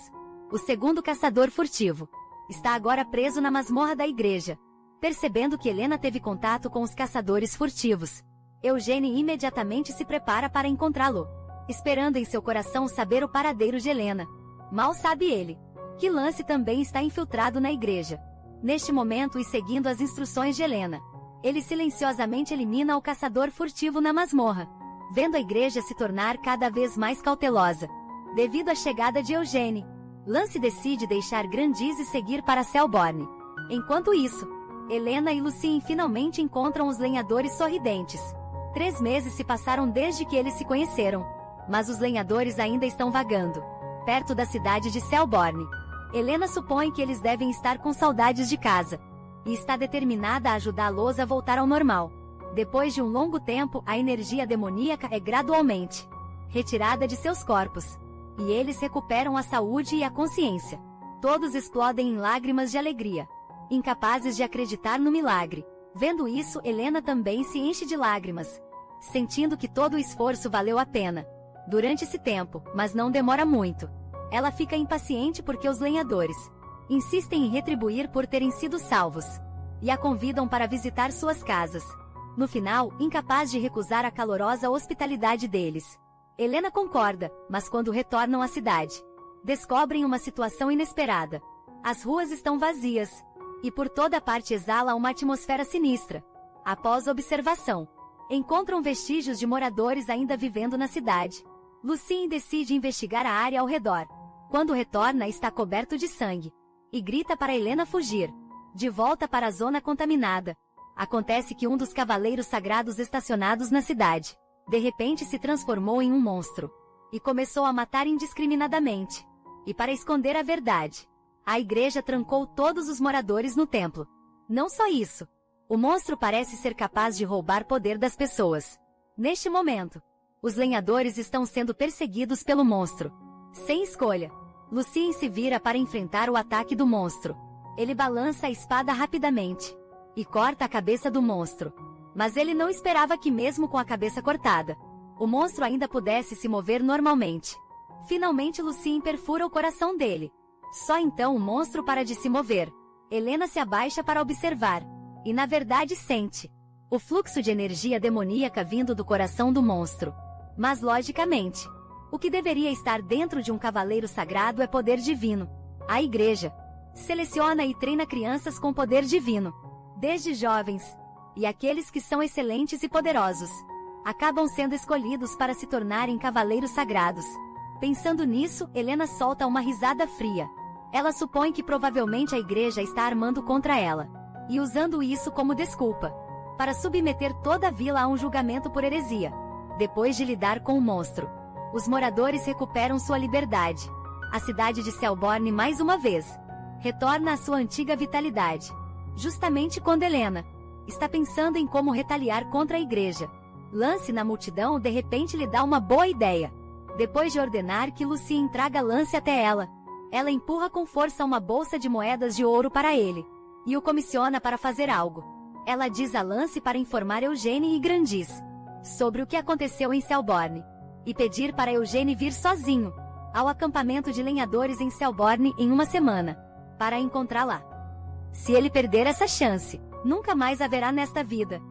O segundo caçador furtivo está agora preso na masmorra da igreja. Percebendo que Helena teve contato com os caçadores furtivos, Eugênie imediatamente se prepara para encontrá-lo, esperando em seu coração saber o paradeiro de Helena. Mal sabe ele que Lance também está infiltrado na igreja. Neste momento, e seguindo as instruções de Helena, ele silenciosamente elimina o caçador furtivo na masmorra, vendo a igreja se tornar cada vez mais cautelosa devido à chegada de Eugênie. Lance decide deixar Grandis e seguir para Selborne. Enquanto isso, Helena e Lucien finalmente encontram os lenhadores sorridentes. 3 meses se passaram desde que eles se conheceram, mas os lenhadores ainda estão vagando perto da cidade de Selborne. Helena supõe que eles devem estar com saudades de casa e está determinada a ajudá-los a voltar ao normal. Depois de um longo tempo, a energia demoníaca é gradualmente retirada de seus corpos, e eles recuperam a saúde e a consciência. Todos explodem em lágrimas de alegria, incapazes de acreditar no milagre. Vendo isso, Helena também se enche de lágrimas, sentindo que todo o esforço valeu a pena durante esse tempo, mas não demora muito. Ela fica impaciente porque os lenhadores insistem em retribuir por terem sido salvos, e a convidam para visitar suas casas. No final, incapaz de recusar a calorosa hospitalidade deles, Helena concorda, mas quando retornam à cidade, descobrem uma situação inesperada. As ruas estão vazias, e por toda parte exala uma atmosfera sinistra. Após observação, encontram vestígios de moradores ainda vivendo na cidade. Lucien decide investigar a área ao redor. Quando retorna, está coberto de sangue, e grita para Helena fugir. De volta para a zona contaminada, acontece que um dos cavaleiros sagrados estacionados na cidade, de repente se transformou em um monstro, e começou a matar indiscriminadamente. E para esconder a verdade, a igreja trancou todos os moradores no templo. Não só isso, o monstro parece ser capaz de roubar poder das pessoas. Neste momento, os lenhadores estão sendo perseguidos pelo monstro. Sem escolha, Lucien se vira para enfrentar o ataque do monstro. Ele balança a espada rapidamente e corta a cabeça do monstro. Mas ele não esperava que, mesmo com a cabeça cortada, o monstro ainda pudesse se mover normalmente. Finalmente, Lucien perfura o coração dele. Só então o monstro para de se mover. Helena se abaixa para observar. E na verdade sente o fluxo de energia demoníaca vindo do coração do monstro. Mas logicamente, o que deveria estar dentro de um cavaleiro sagrado é poder divino. A igreja seleciona e treina crianças com poder divino, desde jovens, e aqueles que são excelentes e poderosos acabam sendo escolhidos para se tornarem cavaleiros sagrados. Pensando nisso, Helena solta uma risada fria. Ela supõe que provavelmente a igreja está armando contra ela, e usando isso como desculpa para submeter toda a vila a um julgamento por heresia. Depois de lidar com o monstro, os moradores recuperam sua liberdade. A cidade de Selborne mais uma vez retorna à sua antiga vitalidade. Justamente quando Helena está pensando em como retaliar contra a igreja, Lance na multidão de repente lhe dá uma boa ideia. Depois de ordenar que Lucien traga Lance até ela, ela empurra com força uma bolsa de moedas de ouro para ele e o comissiona para fazer algo. Ela diz a Lance para informar Eugênie e Grandis sobre o que aconteceu em Selborne e pedir para Eugênie vir sozinho ao acampamento de lenhadores em Selborne em uma semana para encontrá-la. Se ele perder essa chance, nunca mais haverá nesta vida.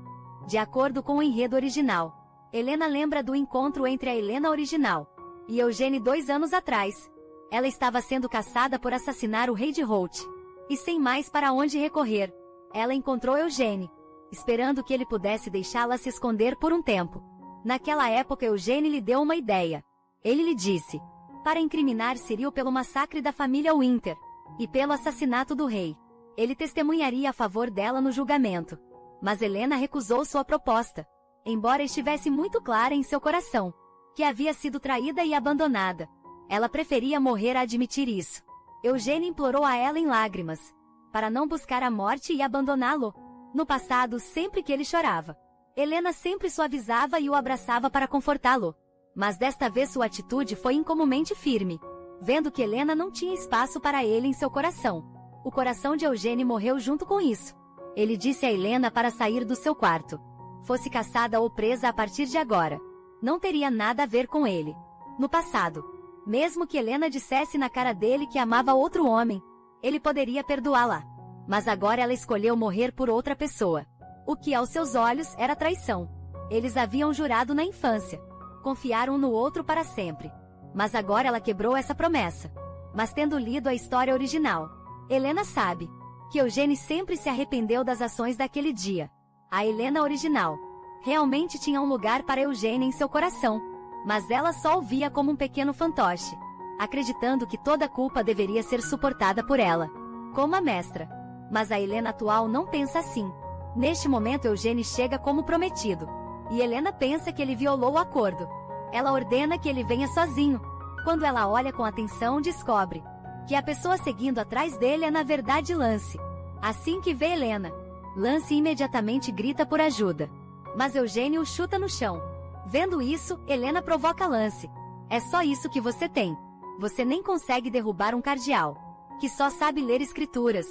De acordo com o enredo original, Helena lembra do encontro entre a Helena original e Eugênie 2 anos atrás. Ela estava sendo caçada por assassinar o rei de Holt, e sem mais para onde recorrer, ela encontrou Eugênie, esperando que ele pudesse deixá-la se esconder por um tempo. Naquela época Eugênie lhe deu uma ideia. Ele lhe disse para incriminar Cyril pelo massacre da família Winter e pelo assassinato do rei. Ele testemunharia a favor dela no julgamento. Mas Helena recusou sua proposta, embora estivesse muito clara em seu coração que havia sido traída e abandonada. Ela preferia morrer a admitir isso. Eugênie implorou a ela em lágrimas para não buscar a morte e abandoná-lo. No passado, sempre que ele chorava, Helena sempre suavizava e o abraçava para confortá-lo. Mas desta vez sua atitude foi incomumente firme. Vendo que Helena não tinha espaço para ele em seu coração, o coração de Eugênie morreu junto com isso. Ele disse a Helena para sair do seu quarto. Fosse caçada ou presa a partir de agora, não teria nada a ver com ele. No passado, mesmo que Helena dissesse na cara dele que amava outro homem, ele poderia perdoá-la. Mas agora ela escolheu morrer por outra pessoa, o que aos seus olhos era traição. Eles haviam jurado na infância, confiaram um no outro para sempre. Mas agora ela quebrou essa promessa. Mas tendo lido a história original, Helena sabe que Eugênie sempre se arrependeu das ações daquele dia. A Helena original realmente tinha um lugar para Eugênie em seu coração, mas ela só o via como um pequeno fantoche, acreditando que toda a culpa deveria ser suportada por ela, como a mestra. Mas a Helena atual não pensa assim. Neste momento Eugênie chega como prometido, e Helena pensa que ele violou o acordo. Ela ordena que ele venha sozinho. Quando ela olha com atenção, descobre que a pessoa seguindo atrás dele é na verdade Lance. Assim que vê Helena, Lance imediatamente grita por ajuda, mas Eugênie o chuta no chão. Vendo isso, Helena provoca Lance. É só isso que você tem. Você nem consegue derrubar um cardeal que só sabe ler escrituras.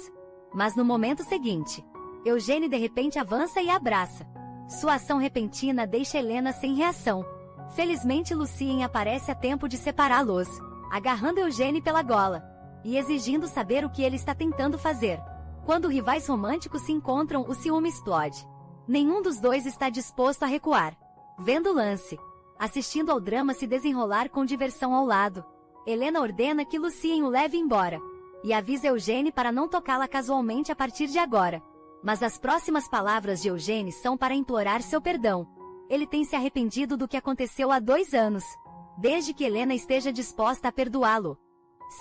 Mas no momento seguinte, Eugênie de repente avança e a abraça. Sua ação repentina deixa Helena sem reação. Felizmente Lucien aparece a tempo de separá-los, agarrando Eugênie pela gola e exigindo saber o que ele está tentando fazer. Quando rivais românticos se encontram, o ciúme explode. Nenhum dos dois está disposto a recuar. Vendo Lance assistindo ao drama se desenrolar com diversão ao lado, Helena ordena que Lucien o leve embora e avisa Eugênie para não tocá-la casualmente a partir de agora. Mas as próximas palavras de Eugênie são para implorar seu perdão. Ele tem se arrependido do que aconteceu há 2 anos, desde que Helena esteja disposta a perdoá-lo,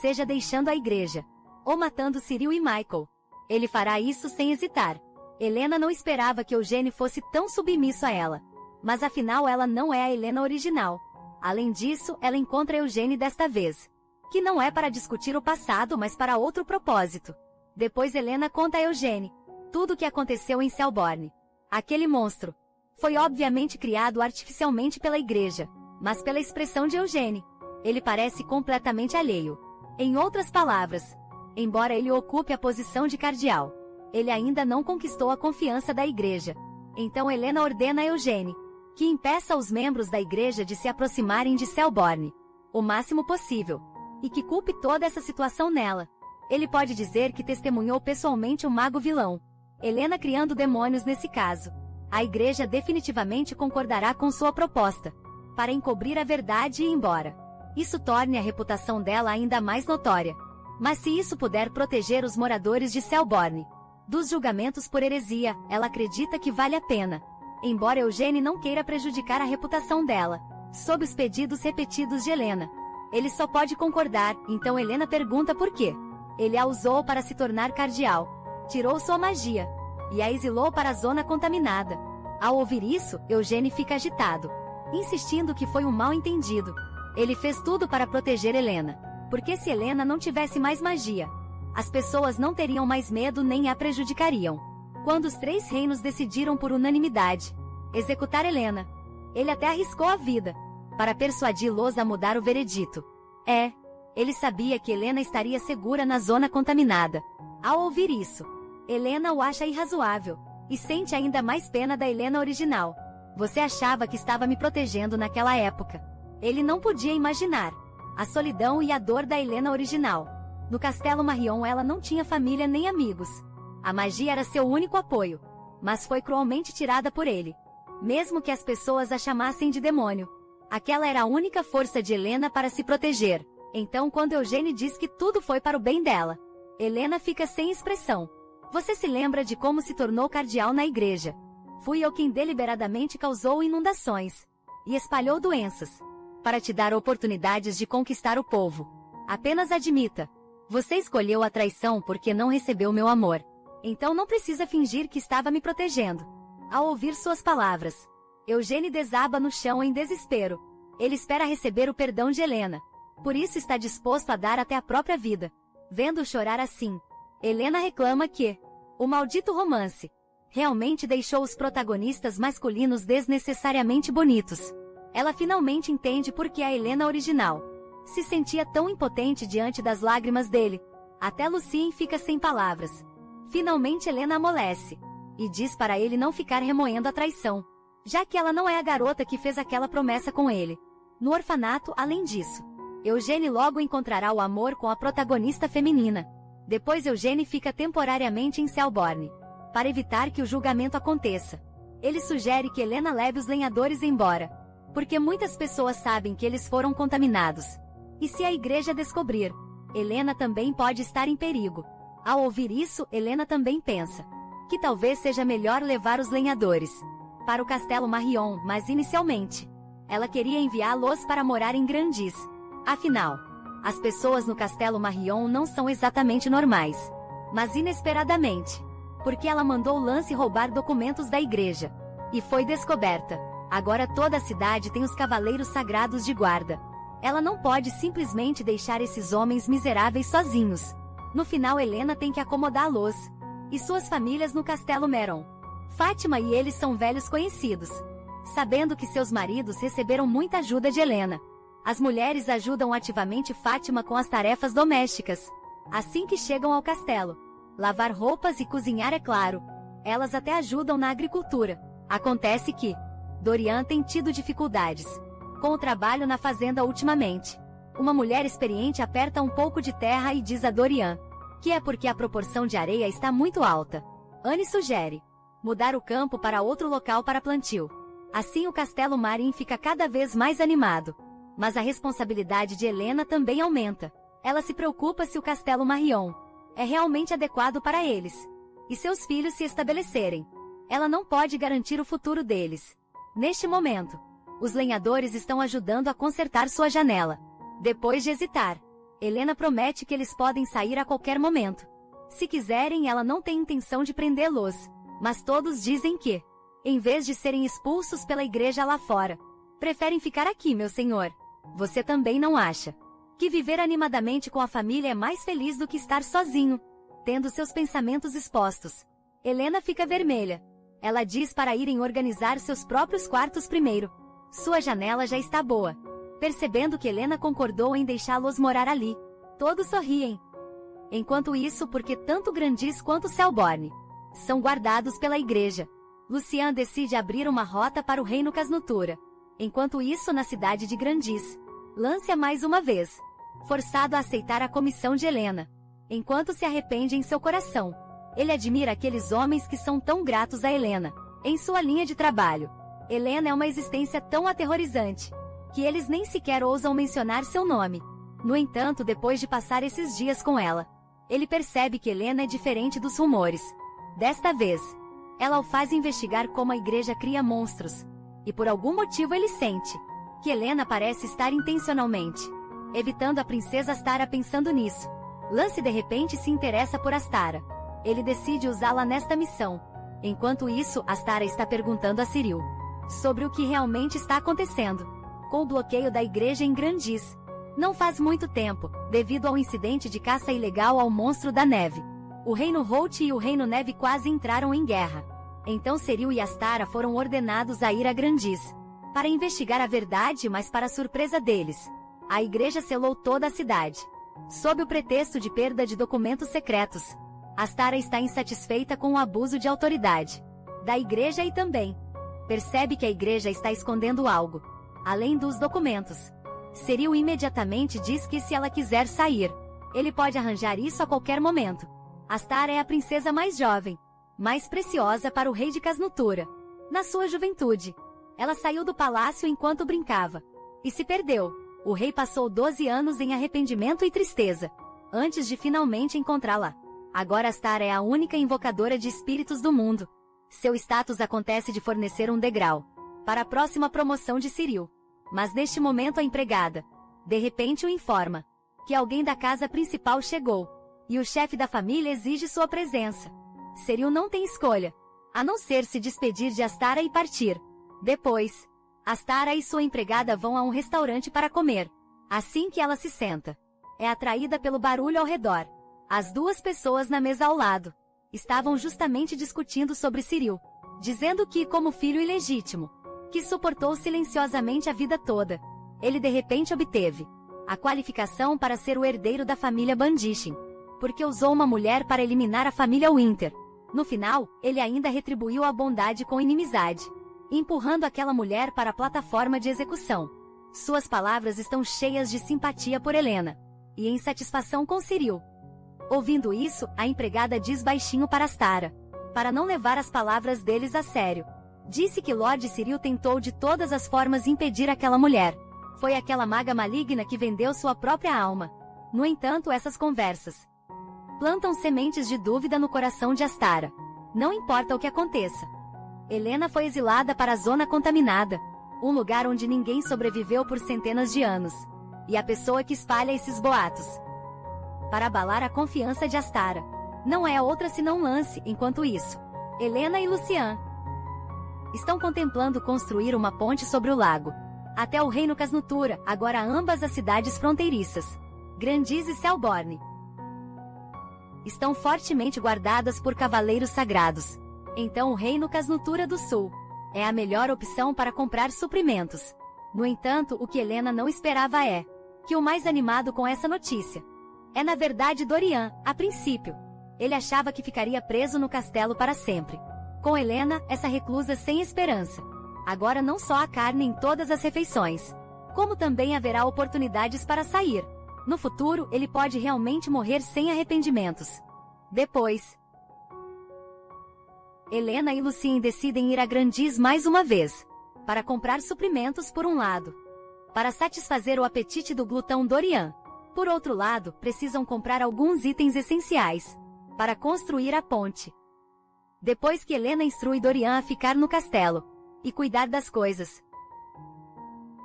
seja deixando a igreja ou matando Cyril e Michael. Ele fará isso sem hesitar. Helena não esperava que Eugênie fosse tão submisso a ela, mas afinal ela não é a Helena original. Além disso, ela encontra Eugênie desta vez, que não é para discutir o passado, mas para outro propósito. Depois Helena conta a Eugênie tudo o que aconteceu em Selborne. Aquele monstro foi obviamente criado artificialmente pela igreja, mas pela expressão de Eugênie, ele parece completamente alheio. Em outras palavras, embora ele ocupe a posição de cardeal, ele ainda não conquistou a confiança da igreja. Então Helena ordena a Eugênie que impeça os membros da igreja de se aproximarem de Selborne o máximo possível, e que culpe toda essa situação nela. Ele pode dizer que testemunhou pessoalmente o mago vilão, Helena criando demônios nesse caso. A igreja definitivamente concordará com sua proposta, para encobrir a verdade e ir embora. Isso torne a reputação dela ainda mais notória. Mas se isso puder proteger os moradores de Selborne dos julgamentos por heresia, ela acredita que vale a pena. Embora Eugênie não queira prejudicar a reputação dela, sob os pedidos repetidos de Helena, ele só pode concordar. Então Helena pergunta por quê. Ele a usou para se tornar cardeal, tirou sua magia e a exilou para a zona contaminada. Ao ouvir isso, Eugênie fica agitado, insistindo que foi um mal-entendido. Ele fez tudo para proteger Helena, porque se Helena não tivesse mais magia, as pessoas não teriam mais medo nem a prejudicariam. Quando os 3 reinos decidiram por unanimidade executar Helena, ele até arriscou a vida para persuadi-los a mudar o veredito. Ele sabia que Helena estaria segura na zona contaminada. Ao ouvir isso, Helena o acha irrazoável e sente ainda mais pena da Helena original. Você achava que estava me protegendo naquela época. Ele não podia imaginar a solidão e a dor da Helena original. No Castelo Marion ela não tinha família nem amigos. A magia era seu único apoio, mas foi cruelmente tirada por ele. Mesmo que as pessoas a chamassem de demônio, aquela era a única força de Helena para se proteger. Então quando Eugênie diz que tudo foi para o bem dela, Helena fica sem expressão. Você se lembra de como se tornou cardeal na igreja? Fui eu quem deliberadamente causou inundações e espalhou doenças, para te dar oportunidades de conquistar o povo. Apenas admita. Você escolheu a traição porque não recebeu meu amor. Então não precisa fingir que estava me protegendo. Ao ouvir suas palavras, Eugênie desaba no chão em desespero. Ele espera receber o perdão de Helena. Por isso está disposto a dar até a própria vida. Vendo-o chorar assim, Helena reclama que o maldito romance realmente deixou os protagonistas masculinos desnecessariamente bonitos. Ela finalmente entende por que a Helena original se sentia tão impotente diante das lágrimas dele. Até Lucien fica sem palavras. Finalmente Helena amolece e diz para ele não ficar remoendo a traição, já que ela não é a garota que fez aquela promessa com ele. No orfanato, além disso, Eugênie logo encontrará o amor com a protagonista feminina. Depois Eugênie fica temporariamente em Selborne, para evitar que o julgamento aconteça. Ele sugere que Helena leve os lenhadores embora, porque muitas pessoas sabem que eles foram contaminados. E se a igreja descobrir, Helena também pode estar em perigo. Ao ouvir isso, Helena também pensa que talvez seja melhor levar os lenhadores para o Castelo Marion, mas inicialmente, ela queria enviá-los para morar em Grandis. Afinal, as pessoas no Castelo Marion não são exatamente normais. Mas inesperadamente, porque ela mandou Lance roubar documentos da igreja, e foi descoberta. Agora toda a cidade tem os cavaleiros sagrados de guarda. Ela não pode simplesmente deixar esses homens miseráveis sozinhos. No final Helena tem que acomodá-los e suas famílias no Castelo Meron. Fátima e eles são velhos conhecidos. Sabendo que seus maridos receberam muita ajuda de Helena, as mulheres ajudam ativamente Fátima com as tarefas domésticas. Assim que chegam ao castelo, lavar roupas e cozinhar, é claro. Elas até ajudam na agricultura. Acontece que Dorian tem tido dificuldades com o trabalho na fazenda ultimamente. Uma mulher experiente aperta um pouco de terra e diz a Dorian que é porque a proporção de areia está muito alta. Anne sugere mudar o campo para outro local para plantio. Assim o Castelo Marin fica cada vez mais animado. Mas a responsabilidade de Helena também aumenta. Ela se preocupa se o Castelo Marion é realmente adequado para eles e seus filhos se estabelecerem. Ela não pode garantir o futuro deles. Neste momento, os lenhadores estão ajudando a consertar sua janela. Depois de hesitar, Helena promete que eles podem sair a qualquer momento. Se quiserem, ela não tem intenção de prendê-los, mas todos dizem que, em vez de serem expulsos pela igreja lá fora, preferem ficar aqui, meu senhor. Você também não acha que viver animadamente com a família é mais feliz do que estar sozinho, tendo seus pensamentos expostos? Helena fica vermelha. Ela diz para irem organizar seus próprios quartos primeiro. Sua janela já está boa. Percebendo que Helena concordou em deixá-los morar ali, todos sorriem. Enquanto isso, porque tanto Grandis quanto Selborne são guardados pela igreja, Lucien decide abrir uma rota para o reino Casnutura. Enquanto isso, na cidade de Grandis, Lance mais uma vez forçado a aceitar a comissão de Helena. enquanto se arrepende em seu coração. Ele admira aqueles homens que são tão gratos a Helena, em sua linha de trabalho. Helena é uma existência tão aterrorizante, que eles nem sequer ousam mencionar seu nome. No entanto, depois de passar esses dias com ela, ele percebe que Helena é diferente dos rumores. Desta vez, ela o faz investigar como a igreja cria monstros, e por algum motivo ele sente que Helena parece estar intencionalmente evitando a princesa Astara. Pensando nisso, Lance de repente se interessa por Astara. Ele decide usá-la nesta missão. Enquanto isso, Astara está perguntando a Cyril sobre o que realmente está acontecendo com o bloqueio da igreja em Grandis. Não faz muito tempo, devido ao incidente de caça ilegal ao monstro da neve, o Reino Holt e o Reino Neve quase entraram em guerra. Então Cyril e Astara foram ordenados a ir a Grandis para investigar a verdade, mas para surpresa deles, a igreja selou toda a cidade, sob o pretexto de perda de documentos secretos. Astara está insatisfeita com o abuso de autoridade da igreja e também percebe que a igreja está escondendo algo, além dos documentos. Cyril imediatamente diz que se ela quiser sair, ele pode arranjar isso a qualquer momento. Astara é a princesa mais jovem, mais preciosa para o rei de Casnutura. Na sua juventude, ela saiu do palácio enquanto brincava e se perdeu. O rei passou 12 anos em arrependimento e tristeza, antes de finalmente encontrá-la. Agora Astara é a única invocadora de espíritos do mundo. Seu status acontece de fornecer um degrau para a próxima promoção de Cyril. Mas neste momento a empregada, de repente, o informa que alguém da casa principal chegou, e o chefe da família exige sua presença. Cyril não tem escolha, a não ser se despedir de Astara e partir. Depois, Astara e sua empregada vão a um restaurante para comer. Assim que ela se senta, é atraída pelo barulho ao redor. As duas pessoas na mesa ao lado estavam justamente discutindo sobre Cyril, dizendo que, como filho ilegítimo, que suportou silenciosamente a vida toda, ele de repente obteve a qualificação para ser o herdeiro da família Bandishin, porque usou uma mulher para eliminar a família Winter. No final, ele ainda retribuiu a bondade com inimizade, empurrando aquela mulher para a plataforma de execução. Suas palavras estão cheias de simpatia por Helena e insatisfação com Cyril. Ouvindo isso, a empregada diz baixinho para Astara, para não levar as palavras deles a sério. Disse que Lord Cyril tentou de todas as formas impedir aquela mulher. Foi aquela maga maligna que vendeu sua própria alma. No entanto, essas conversas plantam sementes de dúvida no coração de Astara. Não importa o que aconteça, Helena foi exilada para a Zona Contaminada, um lugar onde ninguém sobreviveu por centenas de anos. E a pessoa que espalha esses boatos para abalar a confiança de Astara não é outra senão Lance. Enquanto isso, Helena e Lucian estão contemplando construir uma ponte sobre o lago até o Reino Casnutura, agora ambas as cidades fronteiriças, Grandis e Selborne, estão fortemente guardadas por cavaleiros sagrados. Então o Reino Casnutura do Sul é a melhor opção para comprar suprimentos. No entanto, o que Helena não esperava é que o mais animado com essa notícia é na verdade Dorian. A princípio, ele achava que ficaria preso no castelo para sempre. Com Helena, essa reclusa sem esperança, agora não só há carne em todas as refeições, como também haverá oportunidades para sair. No futuro, ele pode realmente morrer sem arrependimentos. Depois, Helena e Lucien decidem ir a Grandis mais uma vez, para comprar suprimentos por um lado, para satisfazer o apetite do glutão Dorian. Por outro lado, precisam comprar alguns itens essenciais para construir a ponte. Depois que Helena instrui Dorian a ficar no castelo e cuidar das coisas,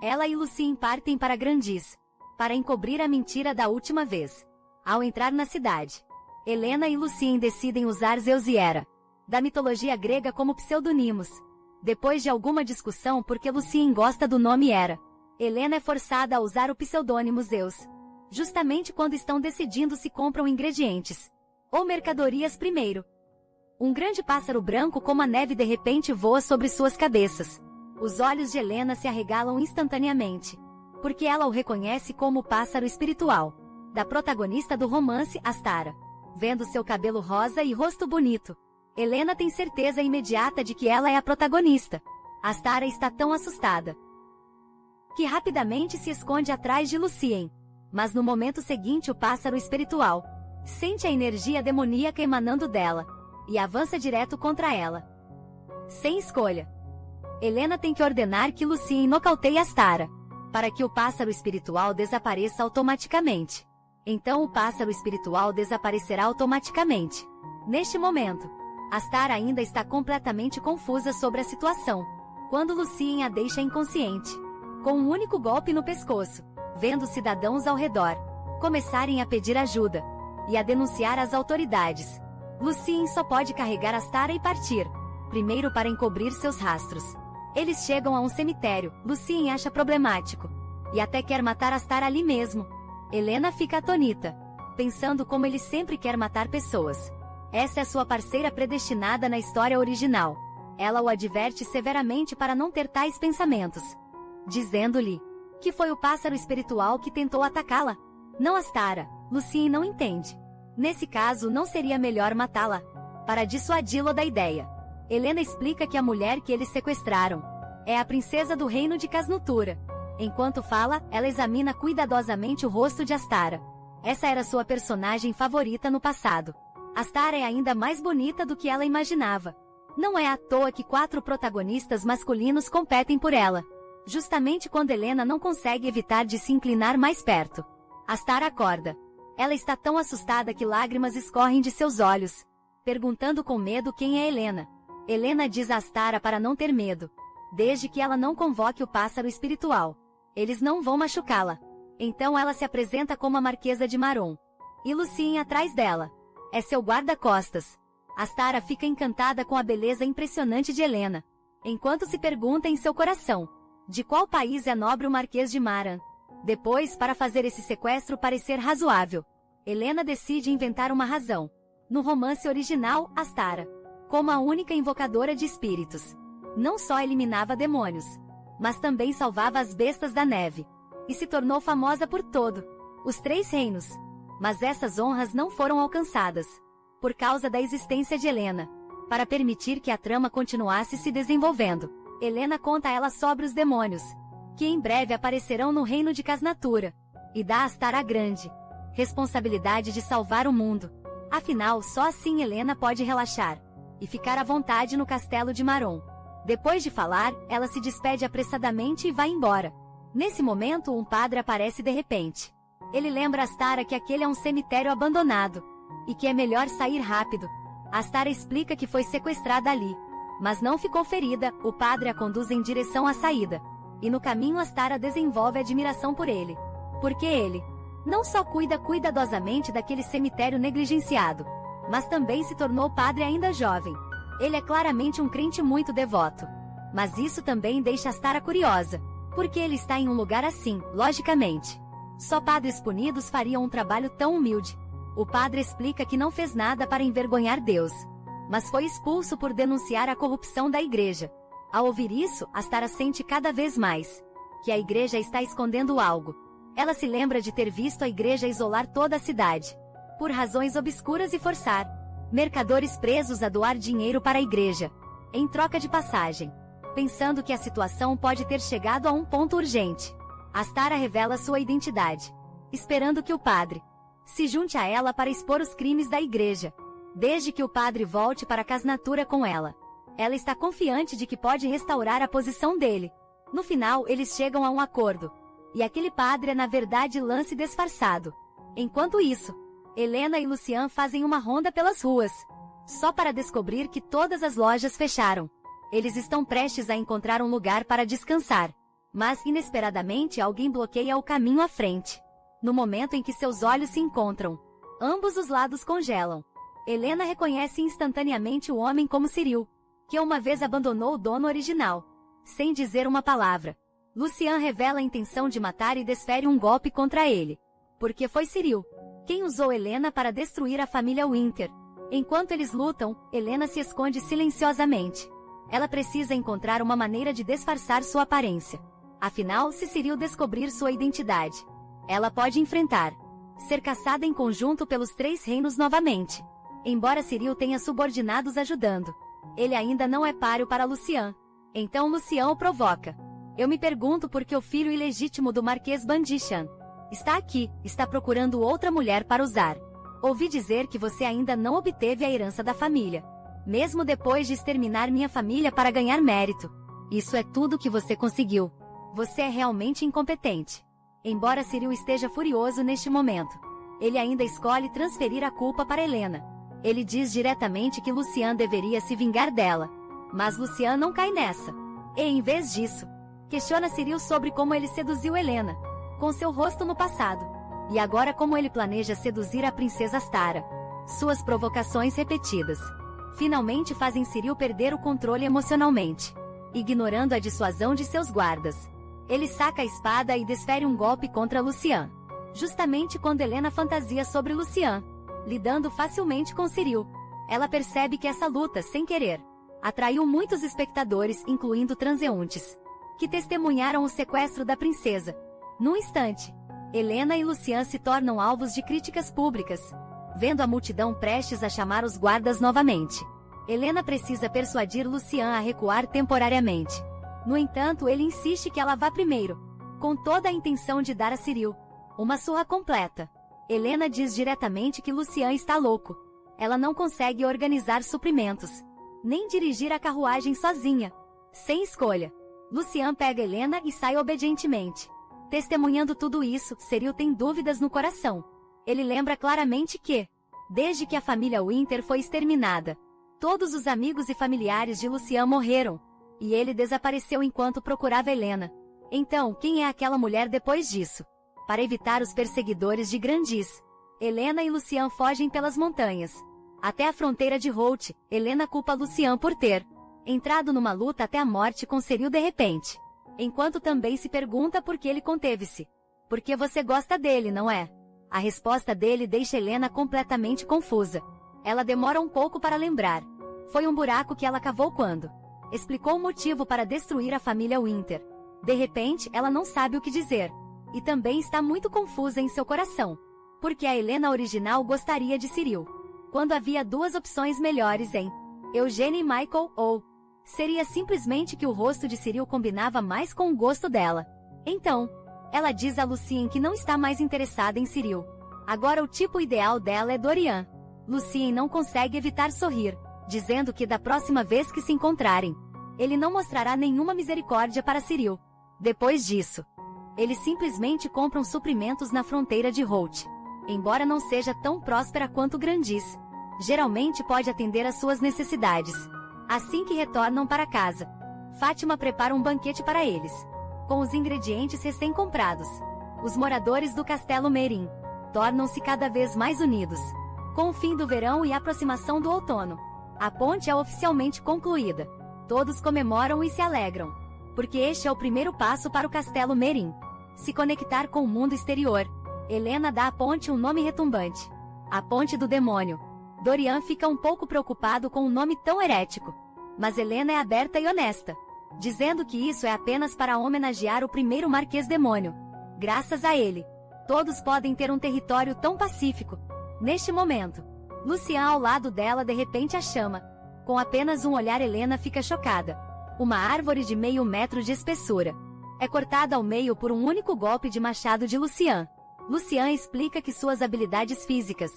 ela e Lucien partem para Grandis para encobrir a mentira da última vez. Ao entrar na cidade, Helena e Lucien decidem usar Zeus e Hera, da mitologia grega, como pseudonimos. Depois de alguma discussão porque Lucien gosta do nome Hera, Helena é forçada a usar o pseudônimo Zeus, justamente quando estão decidindo se compram ingredientes ou mercadorias primeiro. Um grande pássaro branco como a neve de repente voa sobre suas cabeças. Os olhos de Helena se arregalam instantaneamente, porque ela o reconhece como o pássaro espiritual da protagonista do romance, Astara. Vendo seu cabelo rosa e rosto bonito, Helena tem certeza imediata de que ela é a protagonista. Astara está tão assustada que rapidamente se esconde atrás de Lucien. Mas no momento seguinte o pássaro espiritual Sente a energia demoníaca emanando dela e avança direto contra ela. Sem escolha, Helena tem que ordenar que Lucien nocauteie Astara, para que o pássaro espiritual desapareça automaticamente. Então o pássaro espiritual desaparecerá automaticamente. Neste momento, Astara ainda está completamente confusa sobre a situação, quando Lucien a deixa inconsciente, com um único golpe no pescoço, vendo os cidadãos ao redor começarem a pedir ajuda e a denunciar às autoridades. Lucien só pode carregar Astara e partir, primeiro para encobrir seus rastros. Eles chegam a um cemitério. Lucien acha problemático e até quer matar Astara ali mesmo. Helena fica atonita, pensando como ele sempre quer matar pessoas. Essa é sua parceira predestinada na história original. Ela o adverte severamente para não ter tais pensamentos, dizendo-lhe que foi o pássaro espiritual que tentou atacá-la, não Astara. Lucien não entende. Nesse caso, não seria melhor matá-la, para dissuadi-lo da ideia. Helena explica que a mulher que eles sequestraram é a princesa do reino de Casnutura. Enquanto fala, ela examina cuidadosamente o rosto de Astara. Essa era sua personagem favorita no passado. Astara é ainda mais bonita do que ela imaginava. Não é à toa que 4 protagonistas masculinos competem por ela, justamente quando Helena não consegue evitar de se inclinar mais perto. Astara acorda. Ela está tão assustada que lágrimas escorrem de seus olhos, perguntando com medo quem é Helena. Helena diz a Astara para não ter medo, desde que ela não convoque o pássaro espiritual. Eles não vão machucá-la. Então ela se apresenta como a Marquesa de Maron. E Lucien atrás dela é seu guarda-costas. Astara fica encantada com a beleza impressionante de Helena, enquanto se pergunta em seu coração: de qual país é nobre o Marquês de Maran? Depois, para fazer esse sequestro parecer razoável, Helena decide inventar uma razão. No romance original, Astara, como a única invocadora de espíritos, não só eliminava demônios, mas também salvava as bestas da neve, e se tornou famosa por todo os 3 reinos. Mas essas honras não foram alcançadas, por causa da existência de Helena. Para permitir que a trama continuasse se desenvolvendo, Helena conta a ela sobre os demônios, que em breve aparecerão no reino de Casnatura, e dá a Astara a grande responsabilidade de salvar o mundo. Afinal, só assim Helena pode relaxar e ficar à vontade no castelo de Maron. Depois de falar, ela se despede apressadamente e vai embora. Nesse momento, um padre aparece de repente. Ele lembra Astara que aquele é um cemitério abandonado e que é melhor sair rápido. Astara explica que foi sequestrada ali, mas não ficou ferida. O padre a conduz em direção à saída, e no caminho Astara desenvolve admiração por ele, porque ele não só cuida cuidadosamente daquele cemitério negligenciado, mas também se tornou padre ainda jovem. Ele é claramente um crente muito devoto. Mas isso também deixa Astara curiosa, porque ele está em um lugar assim, logicamente. Só padres punidos fariam um trabalho tão humilde. O padre explica que não fez nada para envergonhar Deus, mas foi expulso por denunciar a corrupção da igreja. Ao ouvir isso, Astara sente cada vez mais que a igreja está escondendo algo. Ela se lembra de ter visto a igreja isolar toda a cidade, por razões obscuras, e forçar mercadores presos a doar dinheiro para a igreja, em troca de passagem. Pensando que a situação pode ter chegado a um ponto urgente, Astara revela sua identidade, esperando que o padre se junte a ela para expor os crimes da igreja. Desde que o padre volte para Casnatura com ela, ela está confiante de que pode restaurar a posição dele. No final, eles chegam a um acordo, e aquele padre é na verdade Lance disfarçado. Enquanto isso, Helena e Lucien fazem uma ronda pelas ruas, só para descobrir que todas as lojas fecharam. Eles estão prestes a encontrar um lugar para descansar, mas inesperadamente alguém bloqueia o caminho à frente. No momento em que seus olhos se encontram, ambos os lados congelam. Helena reconhece instantaneamente o homem como Cyril, que uma vez abandonou o dono original, sem dizer uma palavra. Lucien revela a intenção de matar e desfere um golpe contra ele, porque foi Cyril quem usou Helena para destruir a família Winter. Enquanto eles lutam, Helena se esconde silenciosamente. Ela precisa encontrar uma maneira de disfarçar sua aparência. Afinal, se Cyril descobrir sua identidade, ela pode enfrentar ser caçada em conjunto pelos 3 reinos novamente. Embora Cyril tenha subordinados ajudando, ele ainda não é páreo para Lucien. Então Lucien o provoca. Eu me pergunto por que o filho ilegítimo do Marquês Bandichan está aqui, está procurando outra mulher para usar. Ouvi dizer que você ainda não obteve a herança da família. Mesmo depois de exterminar minha família para ganhar mérito. Isso é tudo que você conseguiu. Você é realmente incompetente. Embora Cyril esteja furioso neste momento, ele ainda escolhe transferir a culpa para Helena. Ele diz diretamente que Lucian deveria se vingar dela. Mas Lucian não cai nessa. E em vez disso, questiona Cyril sobre como ele seduziu Helena, com seu rosto no passado. E agora como ele planeja seduzir a princesa Astara. Suas provocações repetidas finalmente fazem Cyril perder o controle emocionalmente, ignorando a dissuasão de seus guardas. Ele saca a espada e desfere um golpe contra Lucian, justamente quando Helena fantasia sobre Lucian, lidando facilmente com Cyril. Ela percebe que essa luta, sem querer, atraiu muitos espectadores, incluindo transeuntes, que testemunharam o sequestro da princesa. Num instante, Helena e Lucian se tornam alvos de críticas públicas, vendo a multidão prestes a chamar os guardas novamente. Helena precisa persuadir Lucian a recuar temporariamente. No entanto, ele insiste que ela vá primeiro, com toda a intenção de dar a Cyril uma surra completa. Helena diz diretamente que Lucian está louco. Ela não consegue organizar suprimentos, nem dirigir a carruagem sozinha. Sem escolha, Lucian pega Helena e sai obedientemente. Testemunhando tudo isso, Cyril tem dúvidas no coração. Ele lembra claramente que, desde que a família Winter foi exterminada, todos os amigos e familiares de Lucian morreram, e ele desapareceu enquanto procurava Helena. Então, quem é aquela mulher depois disso? Para evitar os perseguidores de Grandis, Helena e Lucian fogem pelas montanhas. Até a fronteira de Holt, Helena culpa Lucian por ter entrado numa luta até a morte com Cyril de repente. Enquanto também se pergunta por que ele conteve-se. Porque você gosta dele, não é? A resposta dele deixa Helena completamente confusa. Ela demora um pouco para lembrar. Foi um buraco que ela cavou quando explicou o motivo para destruir a família Winter. De repente, ela não sabe o que dizer. E também está muito confusa em seu coração. Porque a Helena original gostaria de Cyril, quando havia duas opções melhores em Eugene e Michael, ou seria simplesmente que o rosto de Cyril combinava mais com o gosto dela. Então, ela diz a Lucien que não está mais interessada em Cyril. Agora o tipo ideal dela é Dorian. Lucien não consegue evitar sorrir, dizendo que da próxima vez que se encontrarem, ele não mostrará nenhuma misericórdia para Cyril. Depois disso, eles simplesmente compram suprimentos na fronteira de Holt. Embora não seja tão próspera quanto Grandis, geralmente pode atender às suas necessidades. Assim que retornam para casa, Fátima prepara um banquete para eles, com os ingredientes recém-comprados. Os moradores do Castelo Merim tornam-se cada vez mais unidos. Com o fim do verão e a aproximação do outono, a ponte é oficialmente concluída. Todos comemoram e se alegram, porque este é o primeiro passo para o Castelo Merim se conectar com o mundo exterior. Helena dá à ponte um nome retumbante: a Ponte do Demônio. Dorian fica um pouco preocupado com um nome tão herético, mas Helena é aberta e honesta, dizendo que isso é apenas para homenagear o primeiro Marquês Demônio. Graças a ele, todos podem ter um território tão pacífico. Neste momento, Lucian ao lado dela de repente a chama. Com apenas um olhar, Helena fica chocada. Uma árvore de meio metro de espessura é cortada ao meio por um único golpe de machado de Lucian. Lucian explica que suas habilidades físicas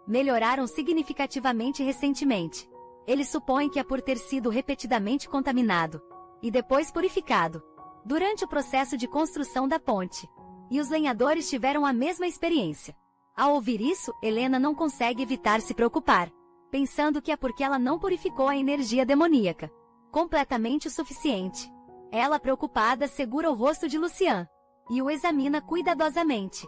melhoraram significativamente recentemente. Ele supõe que é por ter sido repetidamente contaminado e depois purificado durante o processo de construção da ponte. E os lenhadores tiveram a mesma experiência. Ao ouvir isso, Helena não consegue evitar se preocupar, pensando que é porque ela não purificou a energia demoníaca completamente o suficiente. Ela, preocupada, segura o rosto de Lucian e o examina cuidadosamente,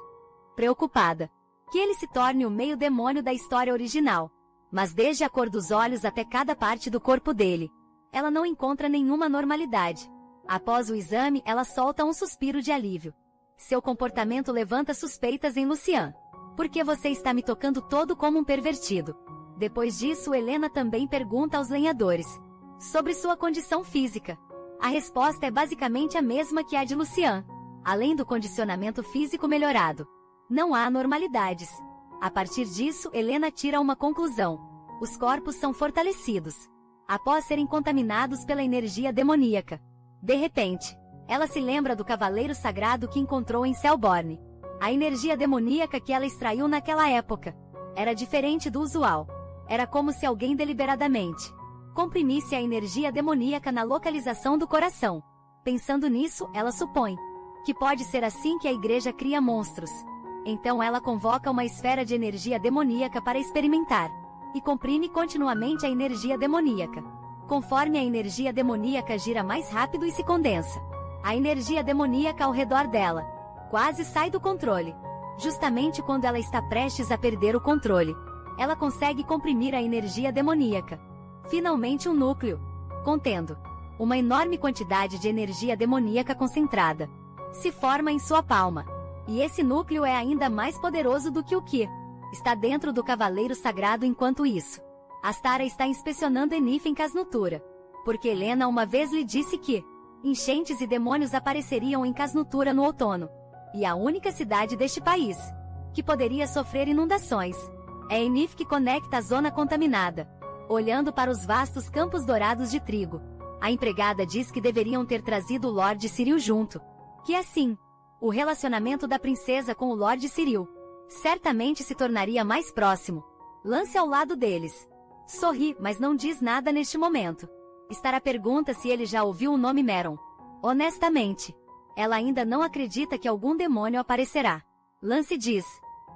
preocupada que ele se torne o meio demônio da história original. Mas desde a cor dos olhos até cada parte do corpo dele, ela não encontra nenhuma normalidade. Após o exame, ela solta um suspiro de alívio. Seu comportamento levanta suspeitas em Lucian. Por que você está me tocando todo como um pervertido? Depois disso, Helena também pergunta aos lenhadores sobre sua condição física. A resposta é basicamente a mesma que a de Lucian. Além do condicionamento físico melhorado, não há anormalidades. A partir disso, Helena tira uma conclusão: os corpos são fortalecidos após serem contaminados pela energia demoníaca. De repente, ela se lembra do cavaleiro sagrado que encontrou em Selborne. A energia demoníaca que ela extraiu naquela época era diferente do usual. Era como se alguém deliberadamente comprimisse a energia demoníaca na localização do coração. Pensando nisso, ela supõe que pode ser assim que a igreja cria monstros. Então ela convoca uma esfera de energia demoníaca para experimentar, e comprime continuamente a energia demoníaca. Conforme a energia demoníaca gira mais rápido e se condensa, a energia demoníaca ao redor dela quase sai do controle. Justamente quando ela está prestes a perder o controle, ela consegue comprimir a energia demoníaca. Finalmente um núcleo, contendo uma enorme quantidade de energia demoníaca concentrada, se forma em sua palma. E esse núcleo é ainda mais poderoso do que o que está dentro do cavaleiro sagrado. Enquanto isso, Astara está inspecionando Enif em Casnutura, porque Helena uma vez lhe disse que enchentes e demônios apareceriam em Casnutura no outono, e a única cidade deste país que poderia sofrer inundações é Enif, que conecta a zona contaminada. Olhando para os vastos campos dourados de trigo, a empregada diz que deveriam ter trazido o Lord Cyril junto, que assim, o relacionamento da princesa com o Lord Cyril certamente se tornaria mais próximo. Lance ao lado deles sorri, mas não diz nada neste momento. Astara pergunta se ele já ouviu o nome Meron. Honestamente, ela ainda não acredita que algum demônio aparecerá. Lance diz: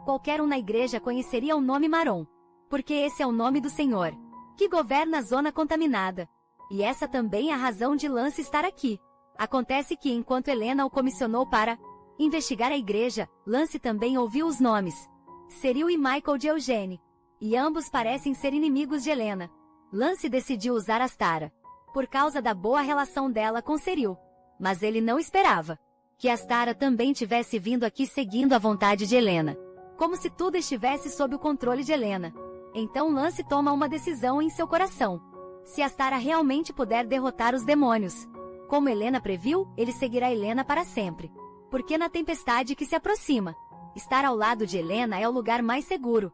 qualquer um na igreja conheceria o nome Maron, porque esse é o nome do Senhor, que governa a zona contaminada. E essa também é a razão de Lance estar aqui. Acontece que enquanto Helena o comissionou para investigar a igreja, Lance também ouviu os nomes Cyril e Michael de Eugênie, e ambos parecem ser inimigos de Helena. Lance decidiu usar Astara por causa da boa relação dela com Cyril, mas ele não esperava que Astara também tivesse vindo aqui seguindo a vontade de Helena, como se tudo estivesse sob o controle de Helena. Então Lance toma uma decisão em seu coração: se Astara realmente puder derrotar os demônios, como Helena previu, ele seguirá Helena para sempre. Porque na tempestade que se aproxima, estar ao lado de Helena é o lugar mais seguro.